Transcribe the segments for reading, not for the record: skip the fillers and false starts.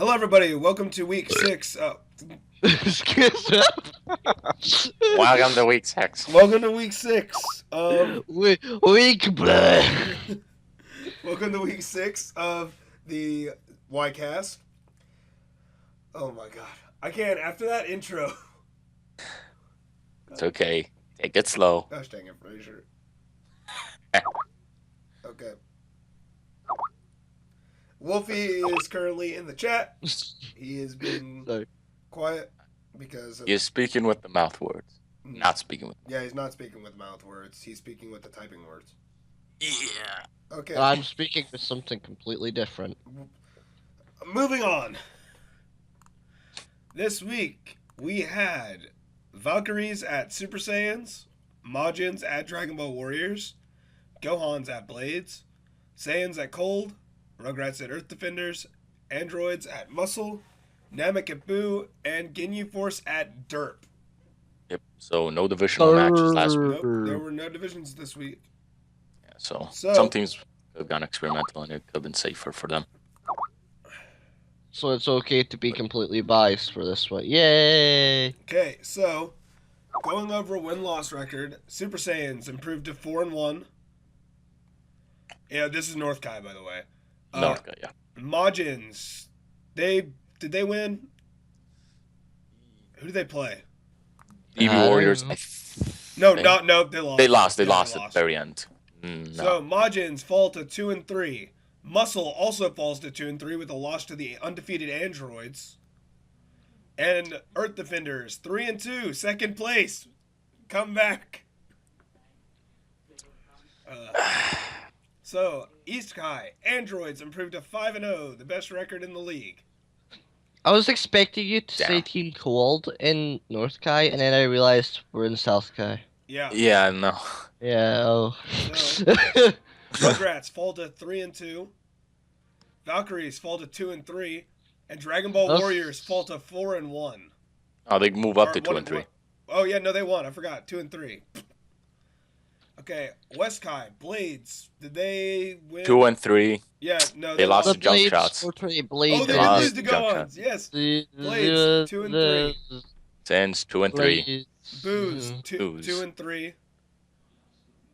Hello, everybody. Welcome to week 6. Welcome to week 6. Welcome to week 6 of. Weak blood. Welcome to week 6 of the YCast. Oh my god, I can't. After that intro. It's okay. Take it slow. Gosh dang it, Fraser. Okay. Wolfie is currently in the chat. He has been Sorry. quiet because. You're speaking with the mouth words. Not speaking with. Yeah, he's not speaking with mouth words. He's speaking with the typing words. Yeah. Okay. I'm speaking to something completely different. Moving on. This week we had Valkyries at Super Saiyans, Majins at Dragon Ball Warriors, Gohans at Blades, Saiyans at Cold, Rugrats at Earth Defenders, Androids at Muscle, Namek at Boo, and Ginyu Force at Derp. Yep. So no divisional matches last week. Nope, there were no divisions this week. Yeah, so So- some teams have gone experimental and it could have been safer for them. So it's okay to be completely biased for this one. Yay! Okay, so going over a win-loss record, Super Saiyans improved to 4-1. Yeah, this is North Kai, by the way. Northka, yeah. Majins, did they win? Who did they play? DB Warriors. No, They- no, they lost. They lost. They Yeah, lost at the very end. No. So Majins fall to 2-3. Muscle also falls to 2-3 with a loss to the undefeated Androids. And Earth Defenders 3-2, second place. Come back. So East Kai Androids improved to 5-0, the best record in the league. I was expecting you to say Damn. Team Cold in North Kai, and then I realized we're in South Kai. Yeah. Yeah, no. Yeah, oh. So, Rugrats fall to 3-2. Valkyries fall to 2-3, and Dragon Ball That's- Warriors fall to 4-1. Oh, they move up Or to 2 one- and 3. Oh yeah, no, they won. I forgot 2-3. Okay, West Kai Blades. Did they win? 2 and 3. Yeah, no, They lost The to jump Blades shots. were pretty Oh, Blades. they They did lost lose to jump Gohans. Yes. The- Blades, 2 and 3. Saiyans 2 and 3. Blades. Booze Booze. 2-3.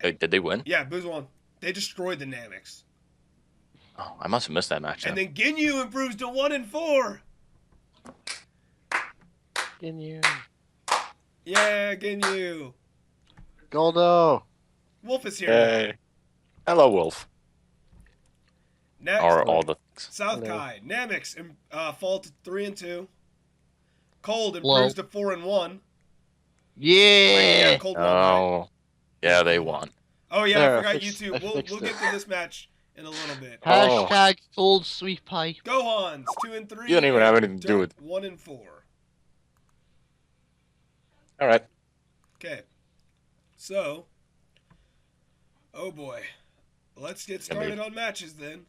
Did they win? Yeah, Booze won. They destroyed the Namics. Oh, I must have missed that match. And Then. then Ginyu improves to 1-4. Can you? Yeah, Ginyu. Goldo. Wolf is here. Yay. Hello, Wolf. Next, Or all the things. South Hello. Kai Namics fall to 3-2. Cold Whoa. improves to 4-1. Yeah! Cold won, right? Oh. Yeah, they won. Oh yeah, There, I I forgot fixed- you two. I We'll fixed get it. to this match in a little bit. Oh. Hashtag Cold Sweet Pie. Gohans 2-3. You don't even have anything to do with it. 1-4. All right. Okay. So, oh boy, let's get started on matches then.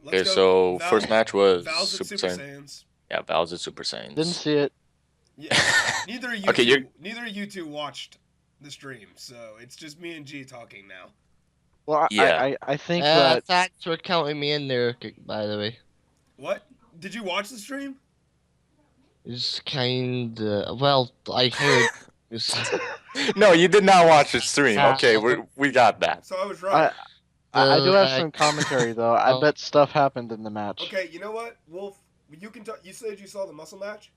Let's Okay, go. so Val- first match was Val's at Super Super Saiyan. Saiyans. Yeah, Val's at Super Saiyans. Didn't see it. Yeah, neither of you. Okay, two, neither of you two watched the stream, so it's just me and G talking now. Well, Yeah. I think that Thanks for counting me in there, by the way. What? Did you watch the stream? It's kinda... Well, I heard... No, you did not watch the stream. Okay, we got that. So I was right. I do have Uh, some commentary though. I oh. bet stuff happened in the match. Okay, you know what, Wolf? You can talk. You said you saw the muscle match.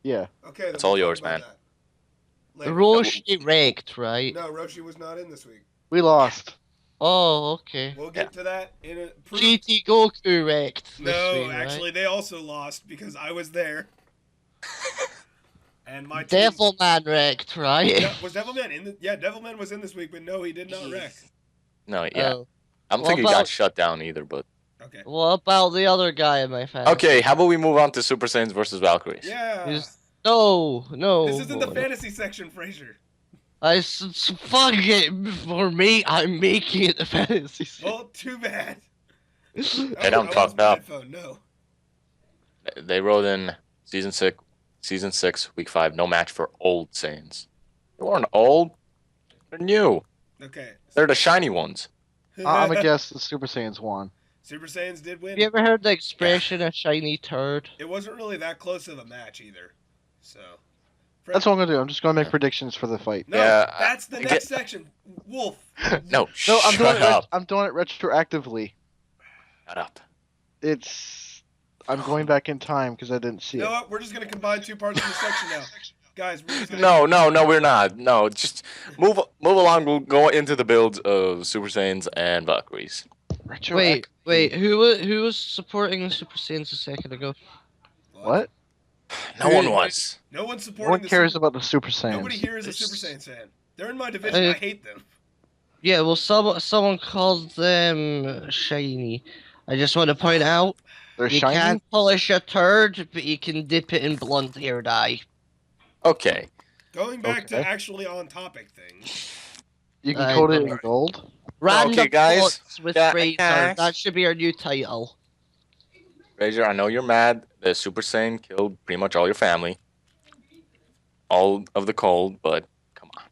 Yeah. Okay, then It's we'll all talk yours, about man. that later. Roshi wrecked, right? No, Roshi was not in this week. We lost. Oh, okay. We'll get to that in a. GT Goku wrecked. this No, week, right? actually, they also lost because I was there. And my team. Devilman wrecked, right? Yeah, was Devilman in? Devilman was in this week, but no, he did not wreck. No, yeah. Oh. I don't What think he got about- shut down either, but... Okay. What about the other guy in my family? Okay, how about we move on to Super Saiyans versus Valkyries? Yeah. Is- No, no. This isn't the fantasy section, Fraser. Fuck it for me. I'm making it the fantasy. Well, too bad. They don't I talk lost my now. headphone, no. They wrote in Season 6, Week 5, no match for old Saiyans. They weren't old. They're new. Okay. They're the shiny ones. I'm gonna guess the Super Saiyans won. Super Saiyans did win. Have you ever heard the expression "a shiny turd"? It wasn't really that close of a match either. So. That's what I'm gonna do. I'm just gonna make predictions for the fight. No, Yeah, that's the I next get- section. Wolf. No, No, I'm doing shut up. I'm doing it retroactively. Shut up. I'm going back in time because I didn't see You know it. what? We're just gonna combine two parts of the section now, guys. We're just gonna. No, we're not. No, just move along. We'll go into the builds of Super Saiyans and Valkyries. Wait. Who was supporting the Super Saiyans a second ago? What? No one was. No one's No supporting one the cares Super... about the Super Saiyans. Nobody here is a Super Saiyans fan. They're in my division. I hate them. Yeah, well, someone called them shiny. I just want to point out They're you shiny. can't polish a turd, but you can dip it in blonde hair dye. Okay. Going back to Okay. actually on topic things. You can I coat it don't in know. gold. Random guys. thoughts with Yeah, Fraser. guys. That should be our new title. Fraser, I know you're mad. The Super Saiyan killed pretty much all your family. All of the cold, but come on.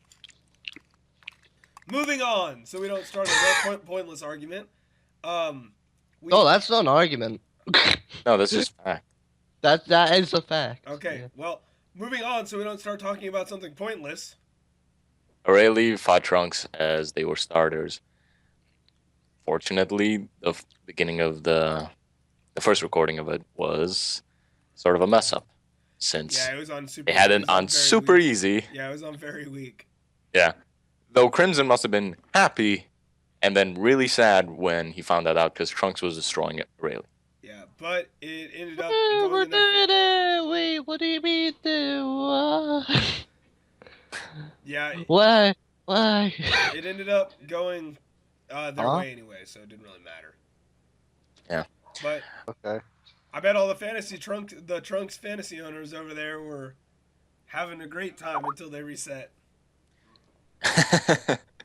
Moving on, so we don't start a pointless argument. Oh, that's not an argument. No, that's just fact. That is a fact. Okay, Yeah. well, moving on, so we don't start talking about something pointless. Aurelie fought Trunks as they were starters. Fortunately, the beginning of the first recording of it was sort of a mess up, since Yeah, it was on super. they had it it was on very super weak. easy. Yeah, it was on very weak. Yeah. Though Crimson must have been happy and then really sad when he found that out because Trunks was destroying Aurelie. Yeah, but it ended up We're going in doing their it. Wait, what do you mean do? Yeah, Why? Why? it ended up going their Huh? way anyway, so it didn't really matter. Yeah. But Okay. I bet all the Trunks fantasy owners over there were having a great time until they reset.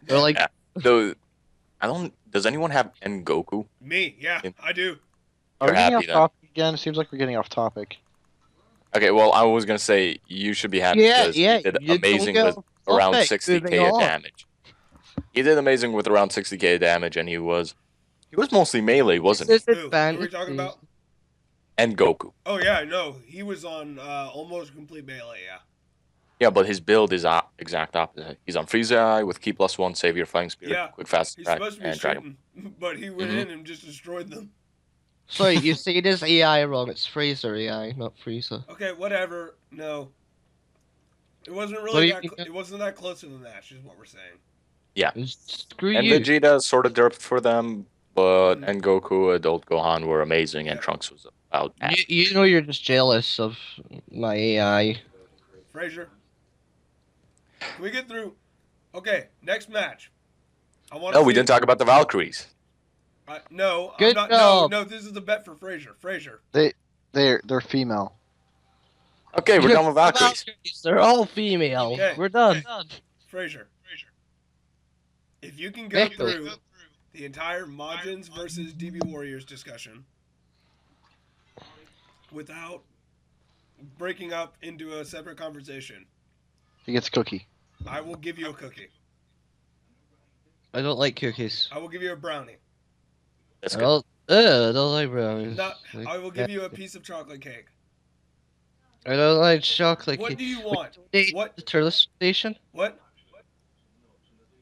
They're like, Yeah. Though, I don't. Does anyone have Goku? Me, yeah, I do. Are we You're getting happy off then. topic again? It seems like we're getting off topic. Okay, well, I was gonna say you should be happy yeah, because yeah. he did you don't amazing get with off around topic. 60k Moving of on. damage. He did amazing with around 60k damage, and he was mostly melee, wasn't he? Who are we talking about? And Goku. Oh yeah, no, he was on almost complete melee. Yeah. Yeah, but his build is exact opposite. He's on Frieza Eye with Ki +1, Savior, Flying Spear, Yeah, Quick Fast He's Attack, supposed to be and Dragon. shooting, but he went in and just destroyed them. Sorry, you see this AI wrong. It's Fraser AI, not Frieza. Okay, whatever. No, it wasn't What really do that. you- It wasn't that close of a match, is what we're saying. Screw And you. Vegeta sort of derped for them, but and Goku, Adult Gohan were amazing, and Yeah. Trunks was about You know you're just jealous of my AI. Frazier, can we get through? Okay, next match. I want. No, we didn't talk about the Valkyries. No, Good I'm not. job. No, this is the bet for Frazier. Frazier. They're female. Okay, we're done with Valkyries. They're all female. Okay. We're done. Frazier. If you can go Victor. through the entire Majins versus DB Warriors discussion without breaking up into a separate conversation, He gets cookie. I will give you a cookie. I don't like cookies. I will give you a brownie. That's I good. don't like brownies. Not. I will give you a piece of chocolate cake. I don't like chocolate What cake. do you want? Wait, What? The tourist station? What?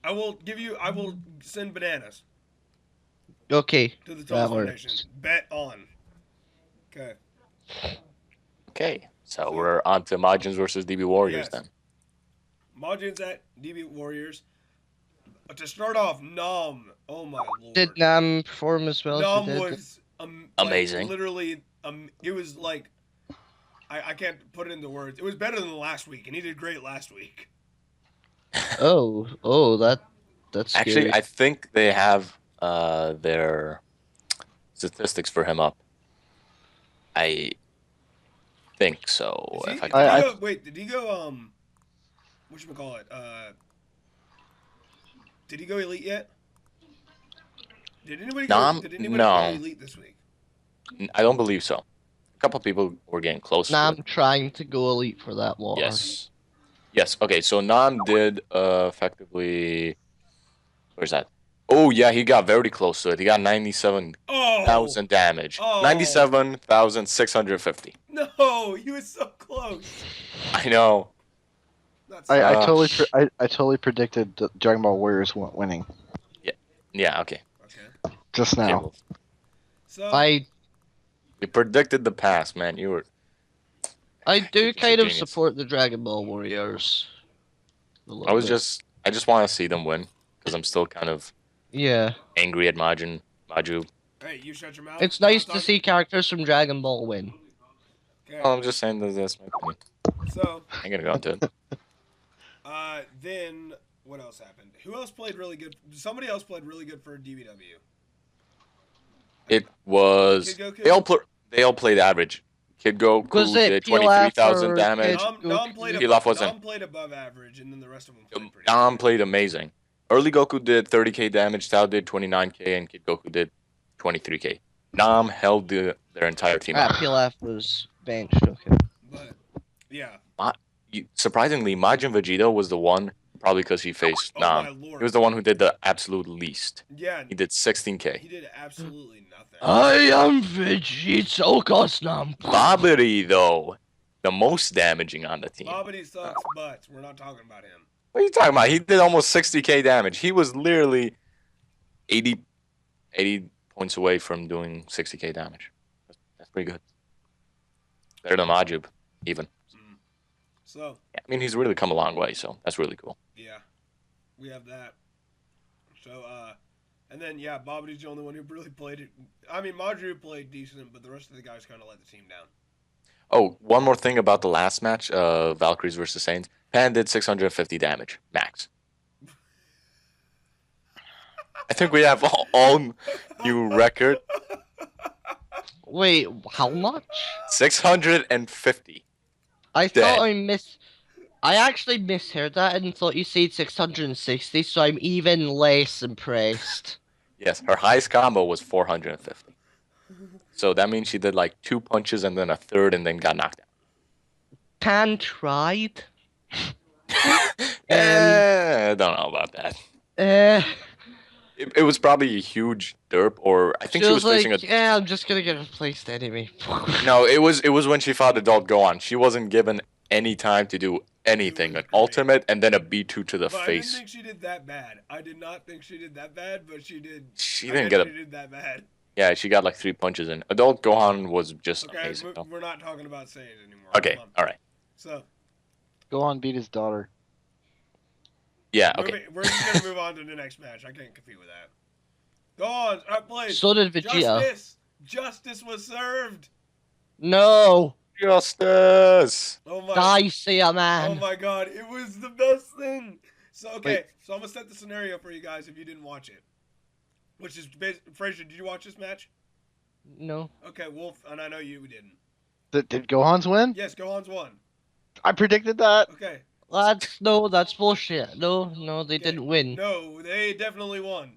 I will give you. I will send bananas Okay. to the That Toast works. Nation. Bet on. Okay. Okay, so we're on to Majins versus DB Warriors Yes. then. Majins at DB Warriors. To start off, Nam. Oh my lord. Did Nam perform as well as Nam he did? was Amazing. Literally, it was like I can't put it into words. It was better than last week, and he did great last week. That's scary. Actually, I think they have their statistics for him up. I think so. Is he, If did I he can- go, wait, did he go whatchamacallit? Did he go elite yet? Did anybody go? Nam? Did anybody No. go elite this week? I don't believe so. A couple people were getting close. to Nam it. trying to go elite for that war. Yes. Yes. Okay. So Nam did effectively. Where's that? Oh yeah, he got very close to it. He got 97,000 Oh, damage. Oh. 97,650. no, he was so close. I know. That's I Uh, totally I totally predicted the Dragon Ball Warriors winning Yeah. Okay. okay. just Okay. now. Well, So you predicted the past, man. You were. I You're do just a kind of genius. support the Dragon Ball Warriors. A I little was bit. just. I just want to see them win because I'm still kind of Yeah. angry at Maju. hey, you shut your mouth. It's We're not nice to talking- see characters from Dragon Ball win. Okay. Oh, I'm just saying that that's my opinion. So I ain't gonna go into it. then what else happened? Who else played really good? Somebody else played really good for DBW. It was. Kid Goku? They all played average. Kid Goku Was it did Pilaf 23,000 or damage. Kid Nom played Goku? Pilaf wasn't. Nom played above average, and then the rest of them played pretty. Dom good. played amazing. Early Goku did 30k damage, Tao did 29k, and Kid Goku did 23k. Nam held their entire team up. Pilaf was benched. Okay. But yeah. Surprisingly, Majin Vegeta was the one, probably because he faced Oh my Nam. lord. He was the one who did the absolute least. Yeah. He did 16k. He did absolutely nothing. I am Vegeta Cosnam. Babidi, though, the most damaging on the team. Bobbity sucks, but we're not talking about him. What are you talking about? He did almost 60k damage. He was literally 80 points away from doing 60k damage. That's pretty good. Better than Majub, even. So I mean, he's really come a long way, so that's really cool. yeah, we have that. So and then yeah, Bobbity's the only one who really played it. I mean, Madru played decent, but the rest of the guys kind of let the team down. Oh, one more thing about the last match, Valkyries versus Saints. Pan did 650 damage, max. I think we have all new record. Wait, how much? 650. I Dead. thought I actually misheard that and thought you said 660, so I'm even less impressed. Yes, her highest combo was 450. So that means she did like 2 punches and then a third and then got knocked out. Pan tried. I don't know about that. It was probably a huge derp, or I think she was like, facing a. yeah, I'm just gonna get replaced anyway. No, it was when she fought Adult Gohan. She wasn't given any time to do anything. An ultimate and then a B2 to the But face. I didn't think she did that bad. I did not think she did that bad, but she did. She I didn't guess get She a. did that bad. Yeah, she got like 3 punches in. Adult Gohan was just Okay, amazing. Though. we're not talking about Saiyan anymore. Okay, Come on. all right. So Gohan beat his daughter. Yeah, okay. we're just gonna move on to the next match. I can't compete with that. Go on, please. So did Vegeta. Justice was served. No! Justice. Oh my. Die, Saiyaman! Oh my god, it was the best thing. So okay, Wait. so I'm gonna set the scenario for you guys if you didn't watch it. Which is Frazier, did you watch this match? No. Okay, Wolf, and I know you didn't. Did Gohan's win? Yes, Gohan's won. I predicted that. Okay. That's bullshit. No, they didn't win. No, they definitely won.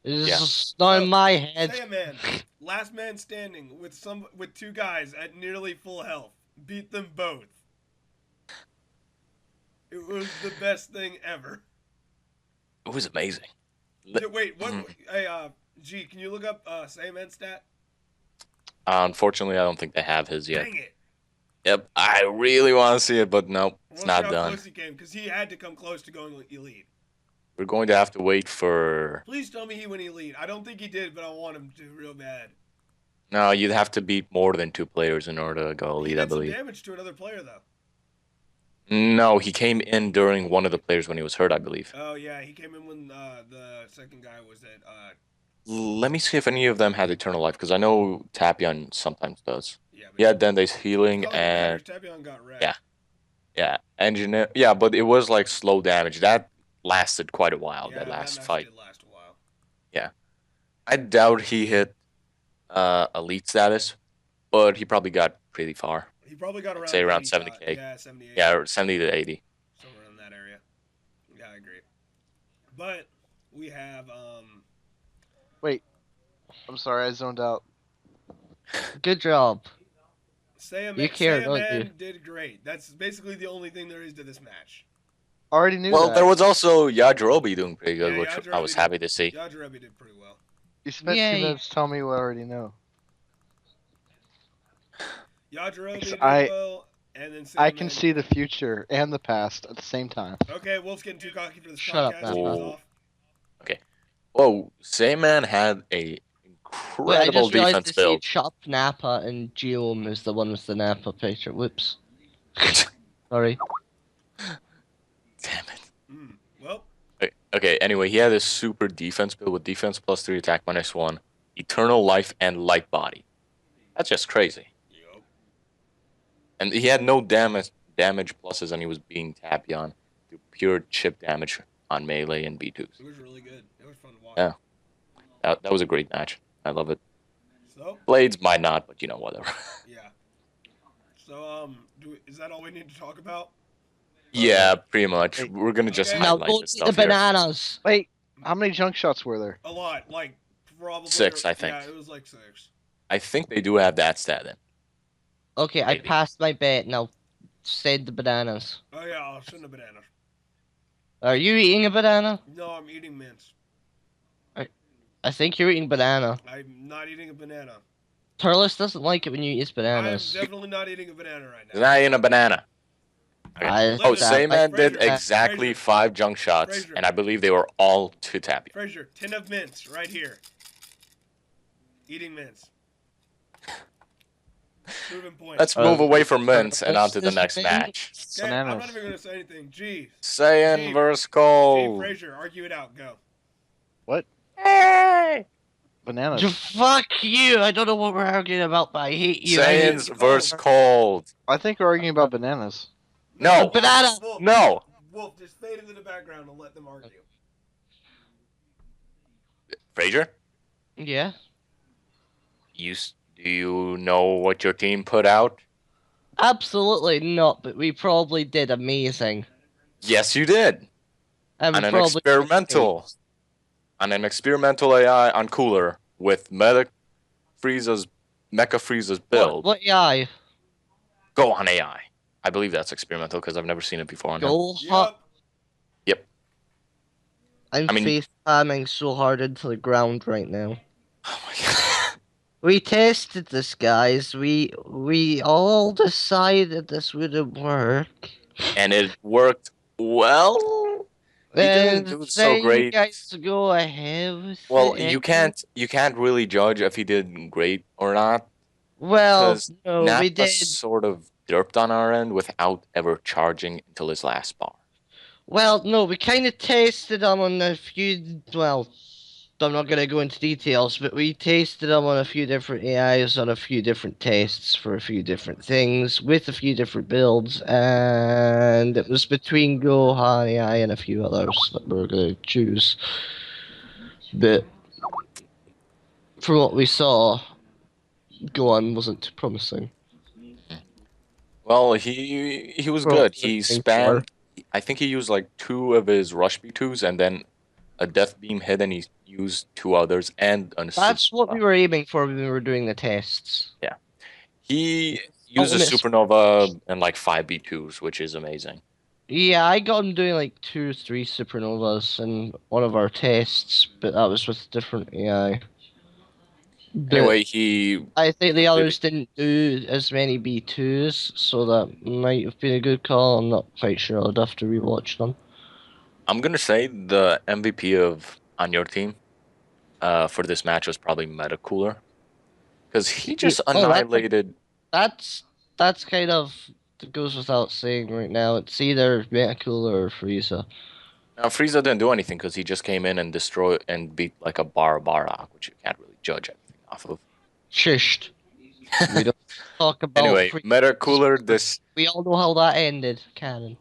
It's Yeah. just not in my head. Saiyaman, last man standing with 2 guys at nearly full health, beat them both. It was the best thing ever. It was amazing. Wait, what? Hey, G, can you look up Saiyaman stat? Unfortunately, I don't think they have his yet. Dang it! Yep, I really want to see it, but nope, it's not How done. close he came, because he had to come close to going elite. We're going to have to wait for. Please tell me he went elite. I don't think he did, but I want him to real bad. No, you'd have to beat more than 2 players in order to go He elite, I did some believe. damage to another player though. No, he came in during one of the players when he was hurt, I believe. Oh yeah, he came in when the second guy was at. Let me see if any of them had Eternal Life, because I know Tapion sometimes does. Yeah. But He had Dende's healing Probably and Tapion got wrecked. yeah, engineer. Yeah, but it was like slow damage. That lasted quite a while. Yeah, that last match fight. did last a while. I doubt he hit elite status, but he probably got pretty far. He probably got around. Say around 80, 70K. Yeah, 78. Yeah, or 70 to 80. Somewhere in that area. Yeah, I agree. But we have I'm sorry, I zoned out. Good job. Saiyaman. You care, don't you? Saiyaman did great. That's basically the only thing there is to this match. Already knew Well, that. there was also Yajirobe doing pretty good, Yeah, which I was Yajirobe happy to see. Yajirobe did pretty well. You spent Yay. 2 minutes telling me what I already know. Yajirobe did I well, and then I can Sandman. see the future and the past at the same time. Okay, Wolf's getting too cocky for this Shut up, podcast. Nappa. He was Whoa. off. Whoa, Sayman had a Wait, I incredible just realized defense the build. seed shop Nappa and Geom is the one with the Nappa picture. Whoops. Sorry. Damn it. Well, Okay, anyway, he had a super defense build with defense plus 3, attack -1, eternal life, and light body. That's just crazy. yup. And he had no damage pluses, and he was being Tapion to pure chip damage on melee and B2s. It was really good. It was fun to watch. Yeah. That was a great match. I love it. So, Blades might not, but you know, whatever. yeah. So, is that all we need to talk about? Yeah, pretty much. Hey. We're gonna just Okay. Now highlight go this eat the stuff here. bananas. Wait, how many junk shots were there? A lot, like probably 6, I think. Yeah, it was like 6. I think they do have that stat in. Okay, I Maybe. passed my bet. Now send the bananas. Oh yeah, I'll send a banana. Are you eating a banana? No, I'm eating mints. I think you're eating banana. I'm not eating a banana. Turles doesn't like it when you eat his I'm bananas. definitely not eating a banana right He's now. not eating a banana. I Oh, Listen, Sayman did Fraser, exactly Fraser, 5 junk shots, Fraser. and I believe they were all to Tapion. Fraser, 10 of mints right here. Eating mints. Proven point. Let's move away from mints and on to the Turles next is match. Okay, I'm not Bananas. even gonna say anything. G. Saiyan Gee. versus G. Cold. Fraser, argue it out. Go. Hey! Bananas. Fuck you! I don't know what we're arguing about, but I hate you. Saiyans Cold. versus Cold. I think we're arguing about bananas. No. Banana! Wolf, No. Wolf, just fade into the background and let them argue. Fraser, Yeah. do you know what your team put out? Absolutely not, but we probably did amazing. Yes, you did. And On we an probably experimental AI on Cooler with Mecha Frieza's build. What AI? Go on AI. I believe that's experimental because I've never seen it before on him. Go hot. Yep. I'm I mean- face palming so hard into the ground right now. Oh my god. We tested this, guys. We all decided this wouldn't work. And it worked well. He didn't do so then great. You guys go ahead with Well, it. you can't really judge if he did great or not Well, because no, we Nappa did. sort of derped on our end without ever charging until his last bar. Well, no, we kind of tested them on a few. Well, I'm not gonna go into details, but we tested them on a few different AIs, on a few different tests for a few different things, with a few different builds, and it was between Gohan AI and a few others that we were gonna choose. But from what we saw, Gohan wasn't too promising. Well, he was Well, good. He I think spammed. I think he used like 2 of his rush B2s and then a death beam hit, and he used 2 others and a That's what we were aiming for when we were doing the tests. He used a Ultimate- supernova and like 5 B2s, which is amazing. Yeah, I got him doing like 2 or 3 supernovas in one of our tests, but that was with different AI. But Anyway, he I think the others didn't do as many B2s, so that might have been a good call. I'm not quite sure. I'd have to rewatch them. I'm gonna say the MVP of on your team for this match was probably Metacooler because he just Oh, that's like- annihilated. That's kind of that goes without saying right now. It's either Metacooler or Frieza. Now Frieza didn't do anything because he just came in and destroyed and beat like a Barok, which you can't really judge anything off of. Shished. We don't talk about Anyway, Frieza. Metacooler We all know how that ended, Canon.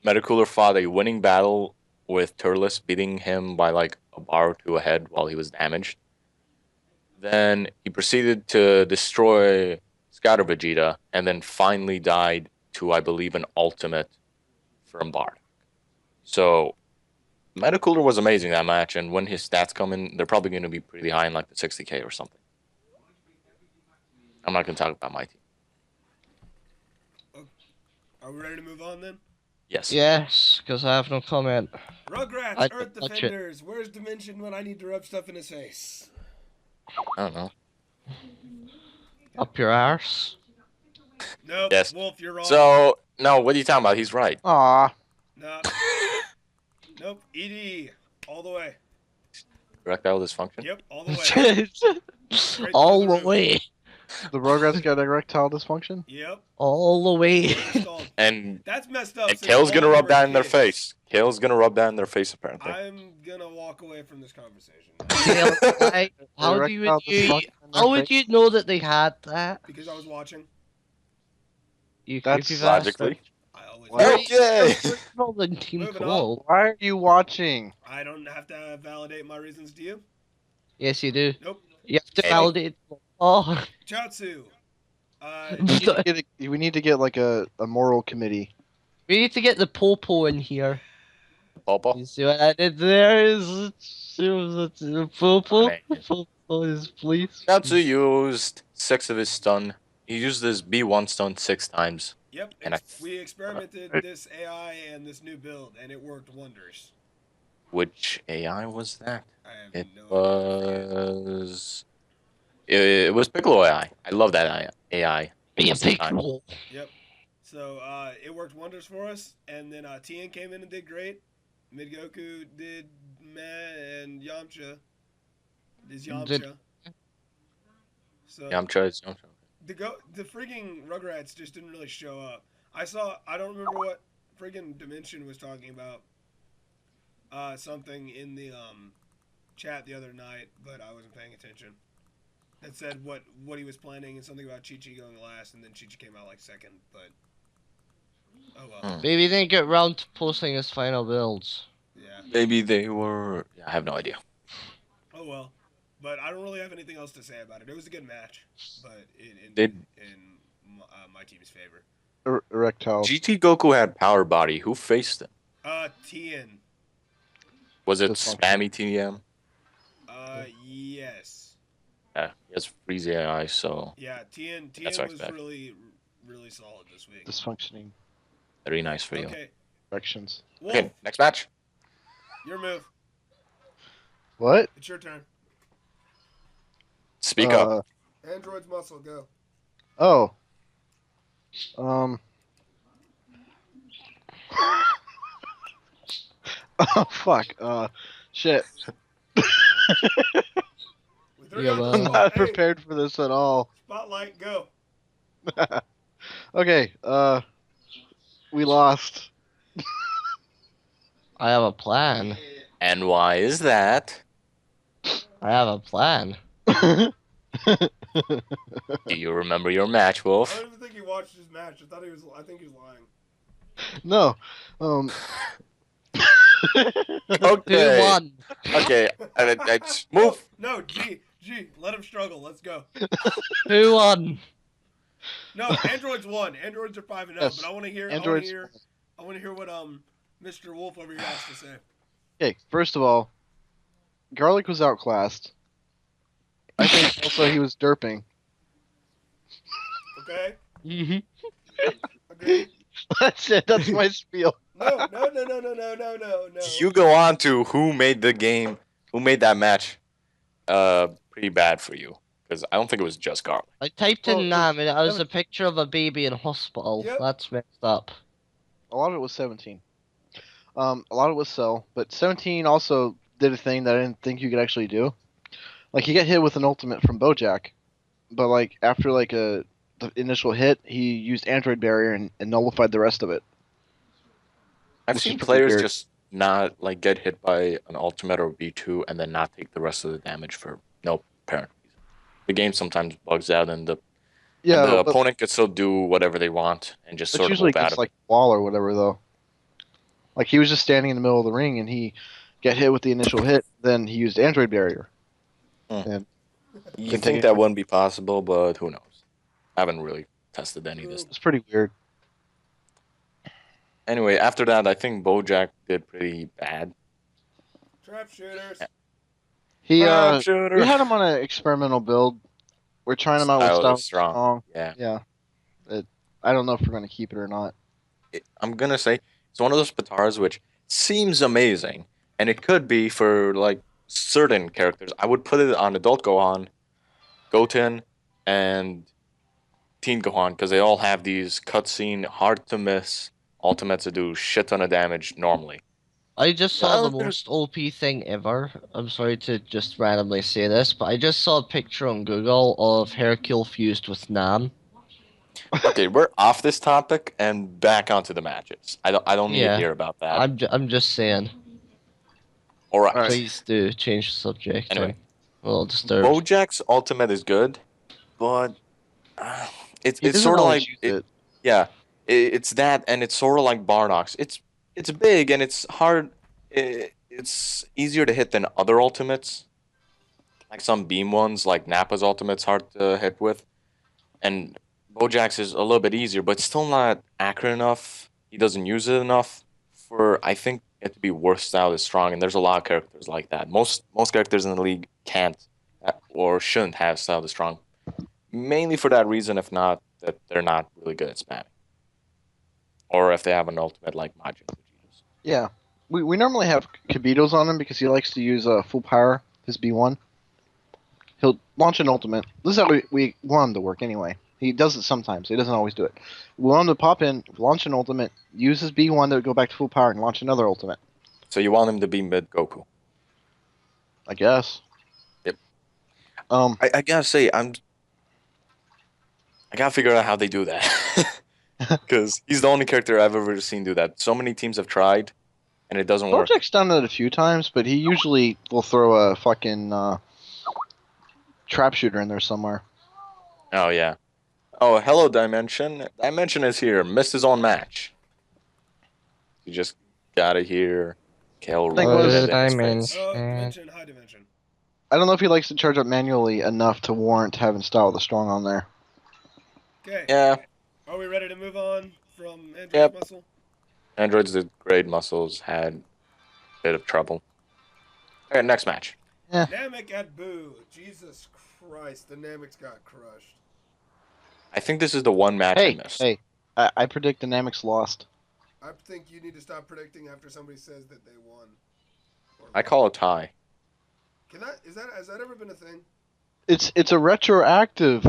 Metacooler fought a winning battle with Turles, beating him by like a bar or 2 ahead while he was damaged. Then he proceeded to destroy Scatter Vegeta, and then finally died to, I believe, an ultimate from Bard. So, Metacooler was amazing that match, and when his stats come in, they're probably going to be pretty high in like the 60k or something. I'm not going to talk about my team. Are we ready to move on then? Yes. Yes, because I have no comment. Rugrats, I Earth don't touch it. Defenders. Where's Dimension when I need to rub stuff in his face? I don't know. Up your arse. Nope. Yes. Wolf, you're wrong. So no, what are you talking about? He's right. Aw. No. Nope. ED. All the way. Erectile dysfunction. Yep. All the way. Straight All through the roof. way. The Rugrats got erectile dysfunction? Yep. All the way. Installed. And That's messed up. and since Kale's all gonna of rub them are that in their kids. face. Kale's gonna rub that in their face apparently. I'm gonna walk away from this conversation Kale, how do you, Erectile dysfunction in their how would face? you know that they had that? because I was watching. You That's creepy Logically. I always. What? Okay. Well, than Team Moving Cole. Why are you watching? I don't have to validate my reasons to you. Yes, you do. Nope. You have to Hey. validate. Oh. Chatsu. We need to get like a moral committee. We need to get the popo in here. Popo. You see what I did there? Is the popo? Man. Popo is please. Natsu used 6 of his stun. He used his B1 stun 6 times. Yep. And We experimented this AI and this new build, and it worked wonders. Which AI was that? I have It no idea. was. It was Piccolo AI. I love that AI. Be a Most of the big time. roll. So it worked wonders for us, and then Tien came in and did great. Midgoku did meh, and Yamcha is Yamcha. So Yamcha is Yamcha. the freaking Rugrats just didn't really show up. I don't remember what friggin' Dimension was talking about. Something in the chat the other night, but I wasn't paying attention. That said what he was planning and something about Chi-Chi going last, and then Chi-Chi came out like second, but oh well. Maybe they didn't get round to posting his final builds. Yeah. Maybe they were. I have no idea. Oh well. But I don't really have anything else to say about it. It was a good match, but in my team's favor. Erectile. GT Goku had power body. Who faced him? Tien. Was it Dysfunction. Spammy TM? Yes. Yeah, he has Freeze AI, so Yeah, Tien That's what I was expect. really solid this week. Dysfunctioning very nice for you. Okay. erections. Wolf, Okay, next match. your move. What? It's your turn. Speak up. Android's muscle, go. Oh. Oh fuck. Shit. We threw you Yeah, on the well. I'm spot. not Hey, prepared for this at all. spotlight, go. Okay. We lost. I have a plan. And why is that? I have a plan. Do you remember your match, I Wolf? don't even think he watched his match. I think he was lying. No. Who Okay. won? Okay. Move. No, G, let him struggle. Let's go. Who won? No, Androids won. Androids are 5-0, Yes. but I want to hear Androids. what Mr. Wolf over here has to say. Okay. First of all, Garlic was outclassed. I think also he was derping. Okay? Mhm. Agreed? That's it. That's my spiel. No. You go on to who made the game, who made that match, pretty bad for you. Because I don't think it was just Garlic. I typed Well, in it's Nam and it was a 17. picture of a baby in hospital. Yep. That's messed up. A lot of it was 17. A lot of it was Cell, but 17 also did a thing that I didn't think you could actually do. Like, he got hit with an ultimate from Bojack, but like after like the initial hit, he used Android Barrier and nullified the rest of it. I've Which seen is pretty players weird. just not like get hit by an ultimate or B2 and then not take the rest of the damage for no apparent reason. The game sometimes bugs out and the Yeah, but opponent could still do whatever they want and just it's sort of usually move out against of like wall or whatever though. Like he was just standing in the middle of the ring and he got hit with the initial hit. Then he used Android Barrier. it. You Can think take that it. wouldn't be possible, but who knows? I haven't really tested any of this. It's pretty weird. Anyway, after that, I think Bojack did pretty bad. Trap shooters. He Trap we shooter. had him on an experimental build. We're trying him out with Style Style is strong. Yeah. Yeah. I don't know if we're gonna keep it or not. I'm gonna say It's one of those Patars which seems amazing, and it could be for like certain characters. I would put it on Adult Gohan, Goten, and Teen Gohan because they all have these cutscene, hard to miss ultimates that do shit ton of damage normally. I just saw the Well, there's most OP thing ever. I'm sorry to just randomly say this, but I just saw a picture on Google of Hercule fused with Nam. okay. We're off this topic and back onto the matches. I don't need to Yeah, hear about that. I'm just saying. All right. Alright. Please do change the subject. Anyway, I'm a little disturbed. Bojack's ultimate is good, but uh, it's He it's doesn't sort of always like use it. it. Yeah, it's that, and it's sort of like Barnox. It's big and it's hard. It's easier to hit than other ultimates, like some beam ones, like Nappa's ultimate's hard to hit with, and Bojack's is a little bit easier, but still not accurate enough. He doesn't use it enough for I think it to be worth style is strong, and there's a lot of characters like that. Most characters in the league can't or shouldn't have style is strong, mainly for that reason. If not, that they're not really good at spamming, or if they have an ultimate like Majin Vegeta's. Yeah. We normally have Kabitos on him because he likes to use full power, his B1. He'll launch an ultimate. This is how we want him to work anyway. He does it sometimes. He doesn't always do it. We want him to pop in, launch an ultimate, use his B1 to go back to full power, and launch another ultimate. So you want him to be mid Goku? I guess. Yep. I I gotta say I gotta figure out how they do that. Because he's the only character I've ever seen do that. So many teams have tried, and it doesn't work. Bojack's done it a few times, but he usually will throw a fucking trap shooter in there somewhere. Oh yeah. Oh, hello, Dimension. Dimension is here. Missed his own match. You just gotta hear Kel Think run was- it in his face. Dimension, high dimension. I don't know if he likes to charge up manually enough to warrant having Style the Strong on there. Okay. Yeah, Are we ready to move on from Android Yep. Muscle? androids with great muscles had a bit of trouble. Okay, next match. Namek at Boo. Jesus Christ, the Nameks got crushed. I think this is the one match I missed. I predict Dynamics lost. I think you need to stop predicting after somebody says that they won. Or I call a tie. has that ever been a thing? It's a retroactive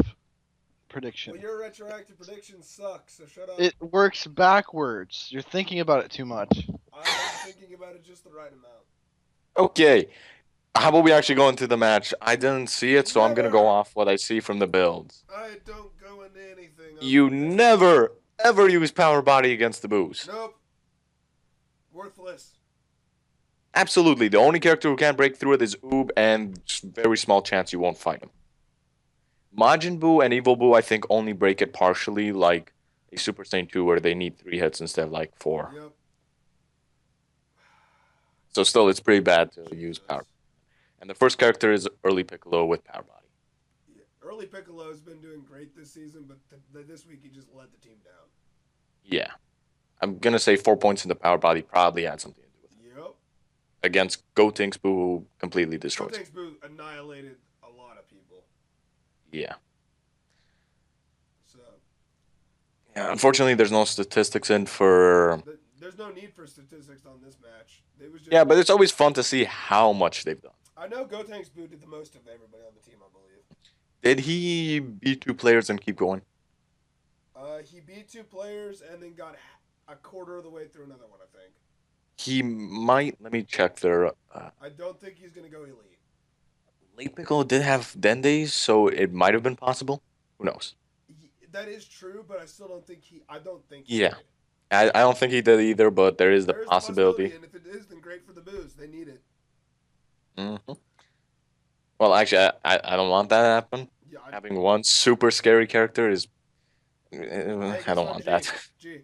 prediction. Well, your retroactive prediction sucks, so shut up. It works backwards. You're thinking about it too much. I'm thinking about it just the right amount. Okay. How about we actually go into the match? I didn't see it, so I'm gonna go off what I see from the builds. I don't go into anything. You other than- never, ever use Power Body against the Boos. Nope. Worthless. Absolutely. The only character who can't break through it is Oob, and very small chance you won't fight him. Majin Buu and Evil Buu, I think, only break it partially, like a Super Saiyan 2 where they need 3 hits instead of like 4. Yep. So still, it's pretty bad to use Power. And the first character is Early Piccolo with Power Body. Yeah. Early Piccolo's been doing great this season, but this week he just let the team down. Yeah. I'm going to say 4 points in the Power Body probably had something to do with it. Yep. Against Gotenks Buu, who completely destroys him. Gotenks Boo annihilated a lot of people. Yeah. So Yeah. Unfortunately, there's no statistics in for... there's no need for statistics on this match. It was just, Yeah, but it's always fun to see how much they've done. I know Gotenks Boo did the most of everybody on the team, I believe. Did he beat 2 players and keep going? He beat 2 players and then got a quarter of the way through another one, I think. He might... Let me check their... I don't think he's going to go elite. Late Piccolo did have Dendays, so it might have been possible. Who knows? That is true, but I still don't think I don't think he Yeah. did. I don't think he did either, but there is the There's possibility. And if it is, then great for the Boos. They need it. Hmm. Well, actually, I don't want that to happen. Yeah, Having one super scary character is... Hey, I guess don't what, want G? that. G,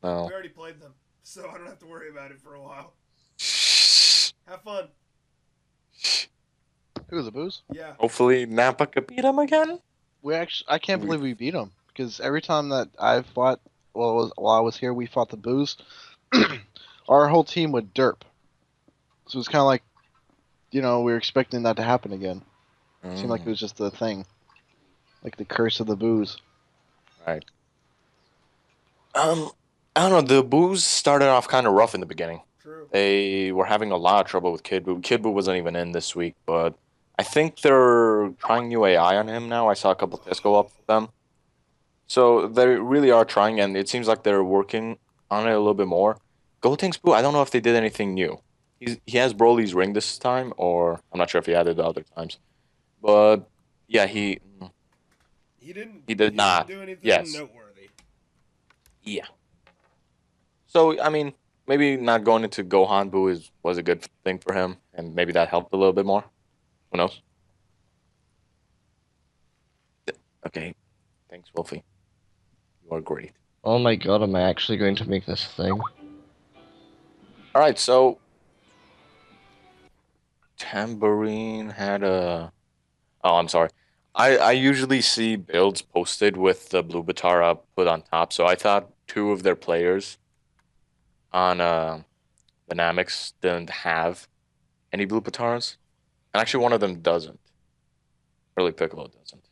No. we already played them, so I don't have to worry about it for a while. Shh. Have fun. Who the Boos? Yeah. Hopefully Nappa could beat him again. I can't believe we beat them because every time that I've fought, while I was here, we fought the Boos. Our whole team would derp. So it was kind of like, we were expecting that to happen again. It seemed like it was just a thing, like the curse of the Boos. Right. I don't know. The Boos started off kind of rough in the beginning. True. They were having a lot of trouble with Kid Buu. Kid Buu wasn't even in this week, but I think they're trying new AI on him now. I saw a couple tests go up for them. So they really are trying, and it seems like they're working on it a little bit more. Golding's Boo, I don't know if they did anything new. He has Broly's ring this time, or I'm not sure if he had it the other times. But yeah, He didn't. he did not. Do anything Yes. noteworthy. Yeah. So I mean, maybe not going into Gohan Boo was a good thing for him, and maybe that helped a little bit more. Who knows? Okay. Thanks, Wolfie. You are great. Oh my god, am I actually going to make this thing? All right, so Tambourine had a. Oh, I'm sorry. I usually see builds posted with the blue Batara put on top, so I thought two of their players on Dynamics didn't have any blue Bataras, and actually one of them doesn't. Early Piccolo doesn't.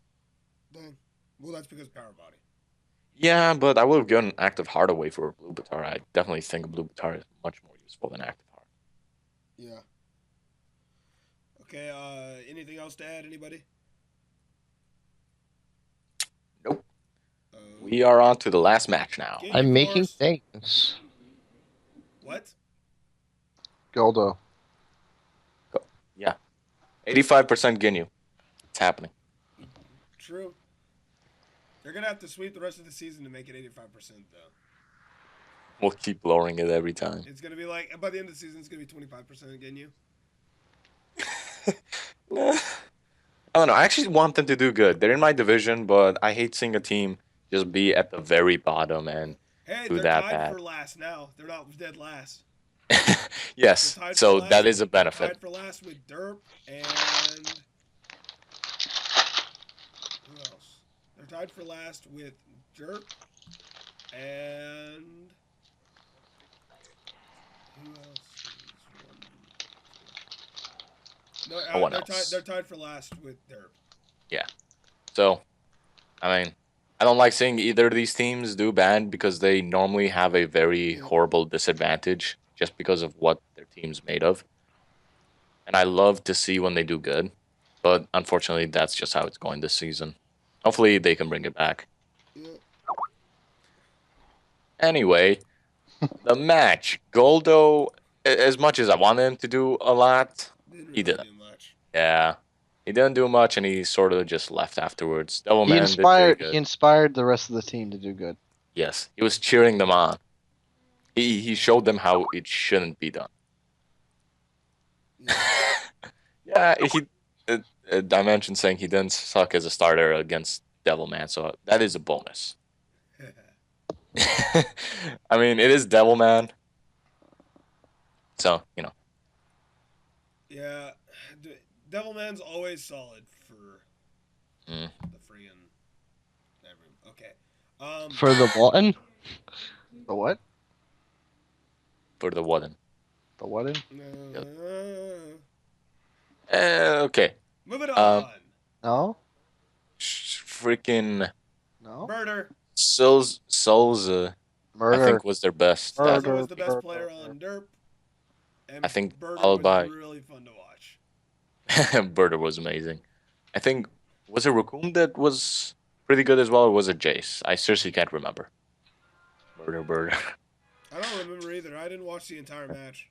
Dang. Well, that's because power body. Yeah, but I would have given active heart away for a blue Batara. I definitely think a blue Batara is much more useful than active heart. Yeah. Okay. Anything else to add? Anybody? Nope. We are on to the last match now. Ginyu I'm making Force. things. What? Goldo. Yeah. 85% Ginyu. It's happening. True. They're gonna have to sweep the rest of the season to make it 85% though. We'll keep lowering it every time. It's gonna be like by the end of the season, it's gonna be 25% again. You. I don't know. I actually want them to do good. They're in my division, but I hate seeing a team just be at the very bottom and Hey, do they're that tied bad. for last now. They're not dead last. Yes, They're tied so for last. that is a They're benefit. tied for last with Derp and who else? They're tied for last with Derp and who else? No, No one they're else. They're tied for last with Derp. So, I mean, I don't like seeing either of these teams do bad because they normally have a very horrible disadvantage just because of what their team's made of. And I love to see when they do good, but unfortunately, that's just how it's going this season. Hopefully, they can bring it back. Yeah. Anyway, the match. Goldo, as much as I wanted him to do a lot, Didn't he really didn't. do much. Yeah. He didn't do much, and he sort of just left afterwards. He Devilman did pretty inspired. good. He inspired the rest of the team to do good. Yes, he was cheering them on. He showed them how it shouldn't be done. Yeah, Dimension saying he didn't suck as a starter against Devilman, so that is a bonus. I mean, it is Devilman, so you know. Yeah, Devilman's always solid for Mm. the freaking. Okay. For the button? The what? For the Wooden. The what? Okay. Moving on. No. Freaking No. Murder. Souls. I Murder. think was their best. Murder Murder. was the best Murder. player on Derp. And I think Murder followed was by- really fun to watch. Birder was amazing. I think was it Raccoon that was pretty good as well, or was it Jace? I seriously can't remember. Birder. I don't remember either. I didn't watch the entire match.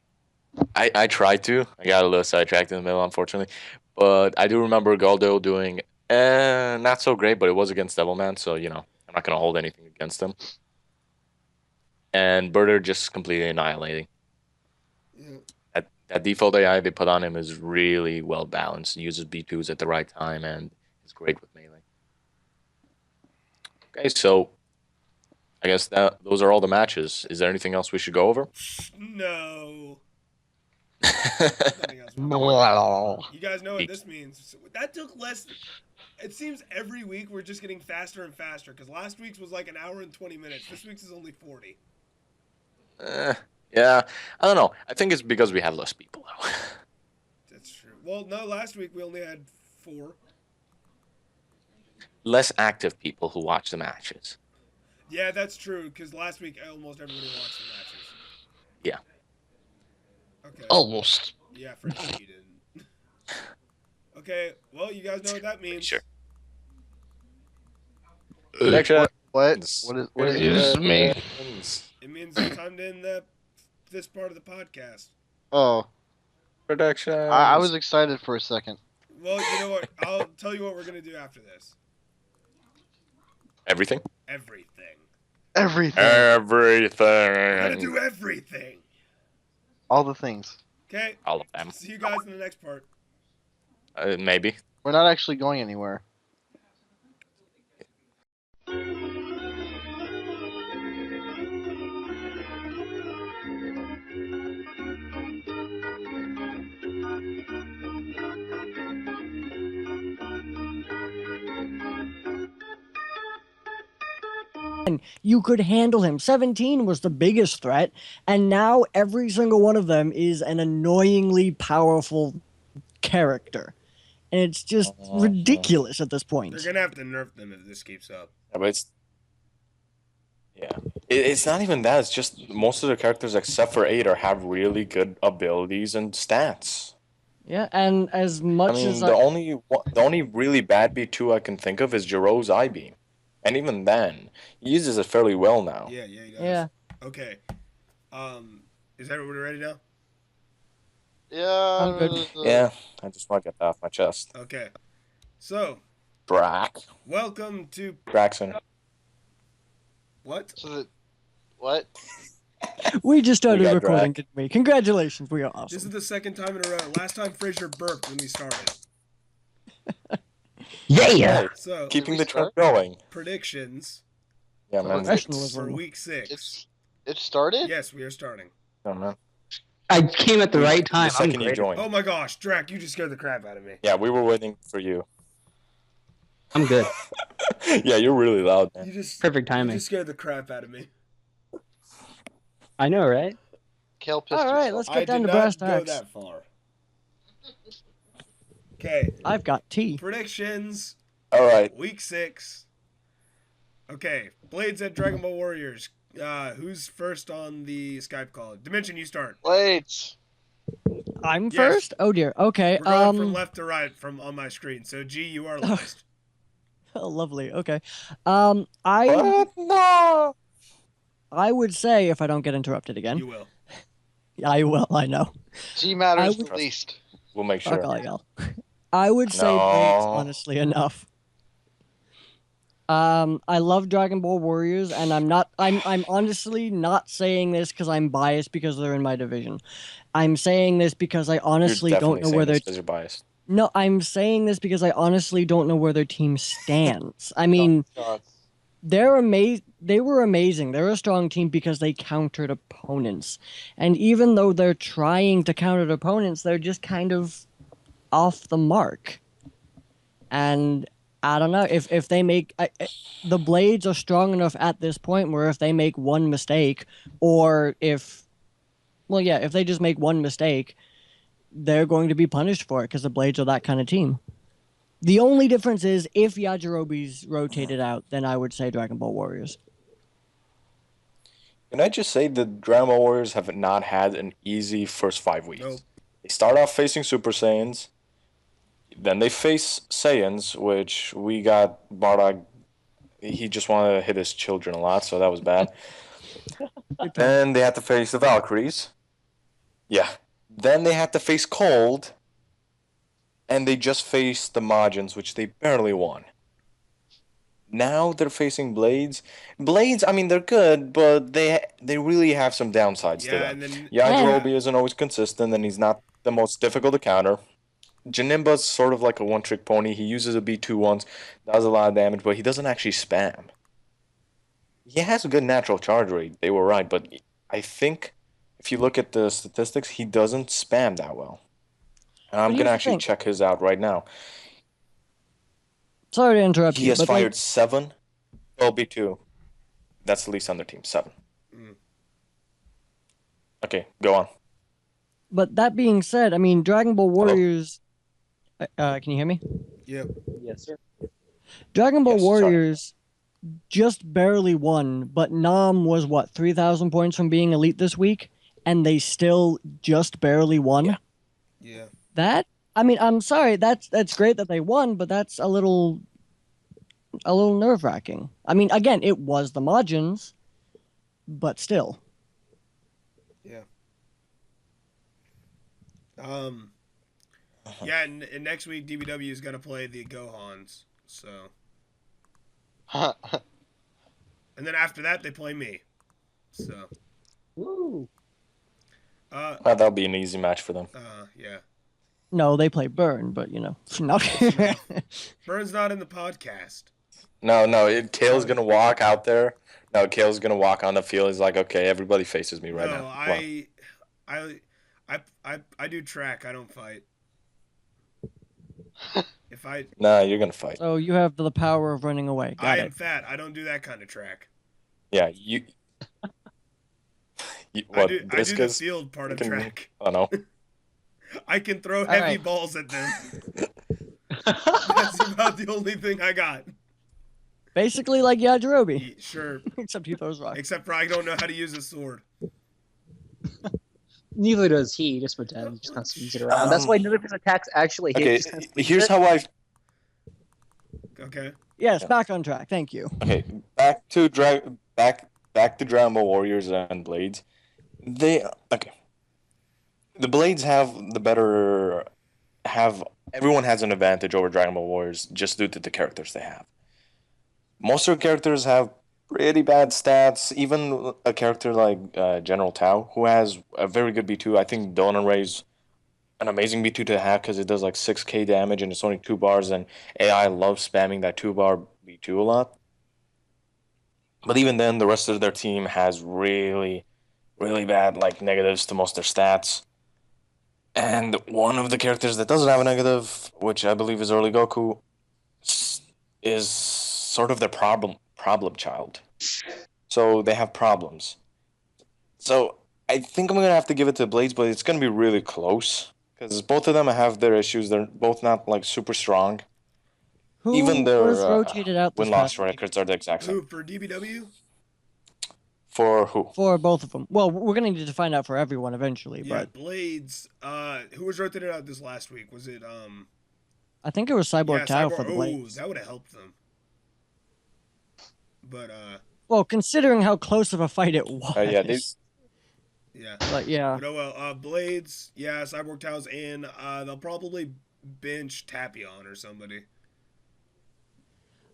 I tried to. I got a little sidetracked in the middle, unfortunately. But I do remember Goldo doing not so great, but it was against Devilman, so you know I'm not gonna hold anything against him. And Birder just completely annihilating. Yeah. That default AI they put on him is really well balanced. He uses B2s at the right time and is great with melee. Okay, so I guess those are all the matches. Is there anything else we should go over? No. Nothing else. You guys know what this means. That took less. It seems every week we're just getting faster and faster because last week's was like an hour and 20 minutes. This week's is only 40. Yeah, I don't know. I think it's because we have less people though. That's true. Well, no, last week we only had 4. Less active people who watch the matches. Yeah, that's true. Because last week almost everybody watched the matches. Yeah. Okay. Almost. Yeah, for sure you didn't. Okay. Well, you guys know what that means. Sure. Prediction. What is Excuse me. It means it's time to end this part of the podcast. Oh, Predictions. I was excited for a second. Well, you know what? I'll tell you what we're gonna do after this. Everything. Everything. Everything. We're gonna Everything. do everything. All the things. Okay. All of them. See you guys in the next part. Maybe. We're not actually going anywhere. You could handle him. 17 was the biggest threat, and now every single one of them is an annoyingly powerful character. And it's just ridiculous at this point. They're gonna have to nerf them if this keeps up. Yeah, but it's not even that. It's just most of the characters except for Ader have really good abilities and stats. Yeah, and as much I mean, as the only really bad B2 I can think of is Jiro's I-beam. And even then, he uses it fairly well now. Yeah, he does. Yeah. Okay. Is everybody ready now? Yeah. I'm good. Yeah, I just want to get that off my chest. Okay. So, welcome to Braxton. what? What? we just started We got recording, Drac. didn't we? Congratulations, we are awesome. This is the second time in a row. Last time Fraser burped when we started. Yeah. So, Keeping we the trend start? going. predictions Yeah, So man. it's Professionalism. for week 6. It started? Yes, we are starting. Oh, man. I came at the right time. The second I'm you great. joined. Oh my gosh, Drac, you just scared the crap out of me. Yeah, we were waiting for you. I'm good. Yeah, you're really loud, man. Perfect You timing. just scared the crap out of me. I know, right? Kale pissed All right, himself. let's I get down did to not brass go tacks. that far. Okay, I've got tea. predictions. All right. Week 6. Okay, Blades at Dragon Ball Warriors. Who's first on the Skype call? Dimension, you start. Wait. I'm Yes. first? Oh dear. Okay. We're going from left to right from on my screen. So G, you are last. Oh, lovely. Okay. What? No. I would say if I don't get interrupted again. You will. I will, I know. G matters would- the least. We'll make Fuck sure. all y'all. I would say No. Blades, honestly enough. I love Dragon Ball Warriors, and I'm honestly not saying this because I'm biased because they're in my division. I'm saying this because I honestly You're don't definitely know where saying this their 'cause you're biased. No, I'm saying this because I honestly don't know where their team stands. I mean, they were amazing. They're a strong team because they countered opponents. And even though they're trying to counter opponents, they're just kind of off the mark. And I don't know if they make the Blades are strong enough at this point where if they make one mistake or if they just make one mistake, they're going to be punished for it because the Blades are that kind of team. The only difference is if Yajirobe's rotated out, then I would say Dragon Ball Warriors. Can I just say the Dragon Ball Warriors have not had an easy first 5 weeks? Nope. They start off facing Super Saiyans. Then they face Saiyans, which we got Bardock. He just wanted to hit his children a lot, so that was bad. Then they had to face the Valkyries. Yeah. Then they had to face Cold. And they just faced the Majins, which they barely won. Now they're facing Blades. Blades, I mean, they're good, but they really have some downsides to Yeah, them. and then Yajirobe isn't always consistent, and he's not the most difficult to counter. Janimba's sort of like a one-trick pony. He uses a B2 once, does a lot of damage, but he doesn't actually spam. He has a good natural charge rate. They were right, but I think if you look at the statistics, he doesn't spam that well. And I'm But going to here's the actually thing. check his out right now. Sorry to interrupt He you, has but fired 7 LB2. That's the least on their team, 7. Mm. Okay, go on. but that being said, I mean Dragon Ball Warriors. Can you hear me? Yep. Yes, sir. Dragon Ball Yes, sorry. Warriors just barely won, but Nam was what 3,000 points from being elite this week, and they still just barely won. Yeah. Yeah. That I mean, I'm sorry. That's great that they won, but that's a little nerve wracking. I mean, again, it was the margins, but still. Yeah. Yeah, and next week DBW is gonna play the Gohans. So, and then after that they play me. So, Woo. That'll be an easy match for them. Yeah. No, they play Burn, but no. Burn's not in the podcast. No, Kale's gonna walk out there. No, Kale's gonna walk on the field. He's like, okay, everybody faces me right No, now. I do track. I don't fight. If I Nah, you're gonna fight. So you have the power of running away. Got I it. am fat. I don't do that kind of track. Yeah, you I what? do the Briscoes? field part of Can- track. I don't know. I can throw heavy right. balls at them. That's about the only thing I got. Basically like Yajirobe, Sure. except he throws rocks. Except for I don't know how to use a sword. Neither does he. Just pretend. He just kind of swings it around. That's why none of his attacks actually hit. Okay, He just kinda swings here's it. how I. Okay. Yes, back on track. Thank you. Okay, back to Dragon Ball Warriors and Blades. The Blades everyone has an advantage over Dragon Ball Warriors just due to the characters they have. Most of the characters have pretty bad stats. Even a character like General Tao, who has a very good B2. I think Dona Ray's an amazing B2 to have because it does like 6k damage and it's only 2 bars, and AI loves spamming that 2-bar B2 a lot. But even then, the rest of their team has really, really bad like negatives to most of their stats. And one of the characters that doesn't have a negative, which I believe is early Goku, is sort of their problem child. So they have problems. So I think I'm gonna have to give it to Blades, but it's gonna be really close because both of them have their issues. They're both not like super strong. Who Even their was rotated out this win-loss past week? records are the exact same. Who for DBW? For who? For both of them. Well, we're gonna need to find out for everyone eventually, Yeah, but Blades. Who was rotated out this last week? Was it I think it was Cyborg yeah, Tao Cyborg. for the Blades. That would have helped them. But Well, considering how close of a fight it was. Yeah, yeah. But yeah. But oh well. Blades. Yeah, Cyborg Tao's in. They'll probably bench Tapion or somebody.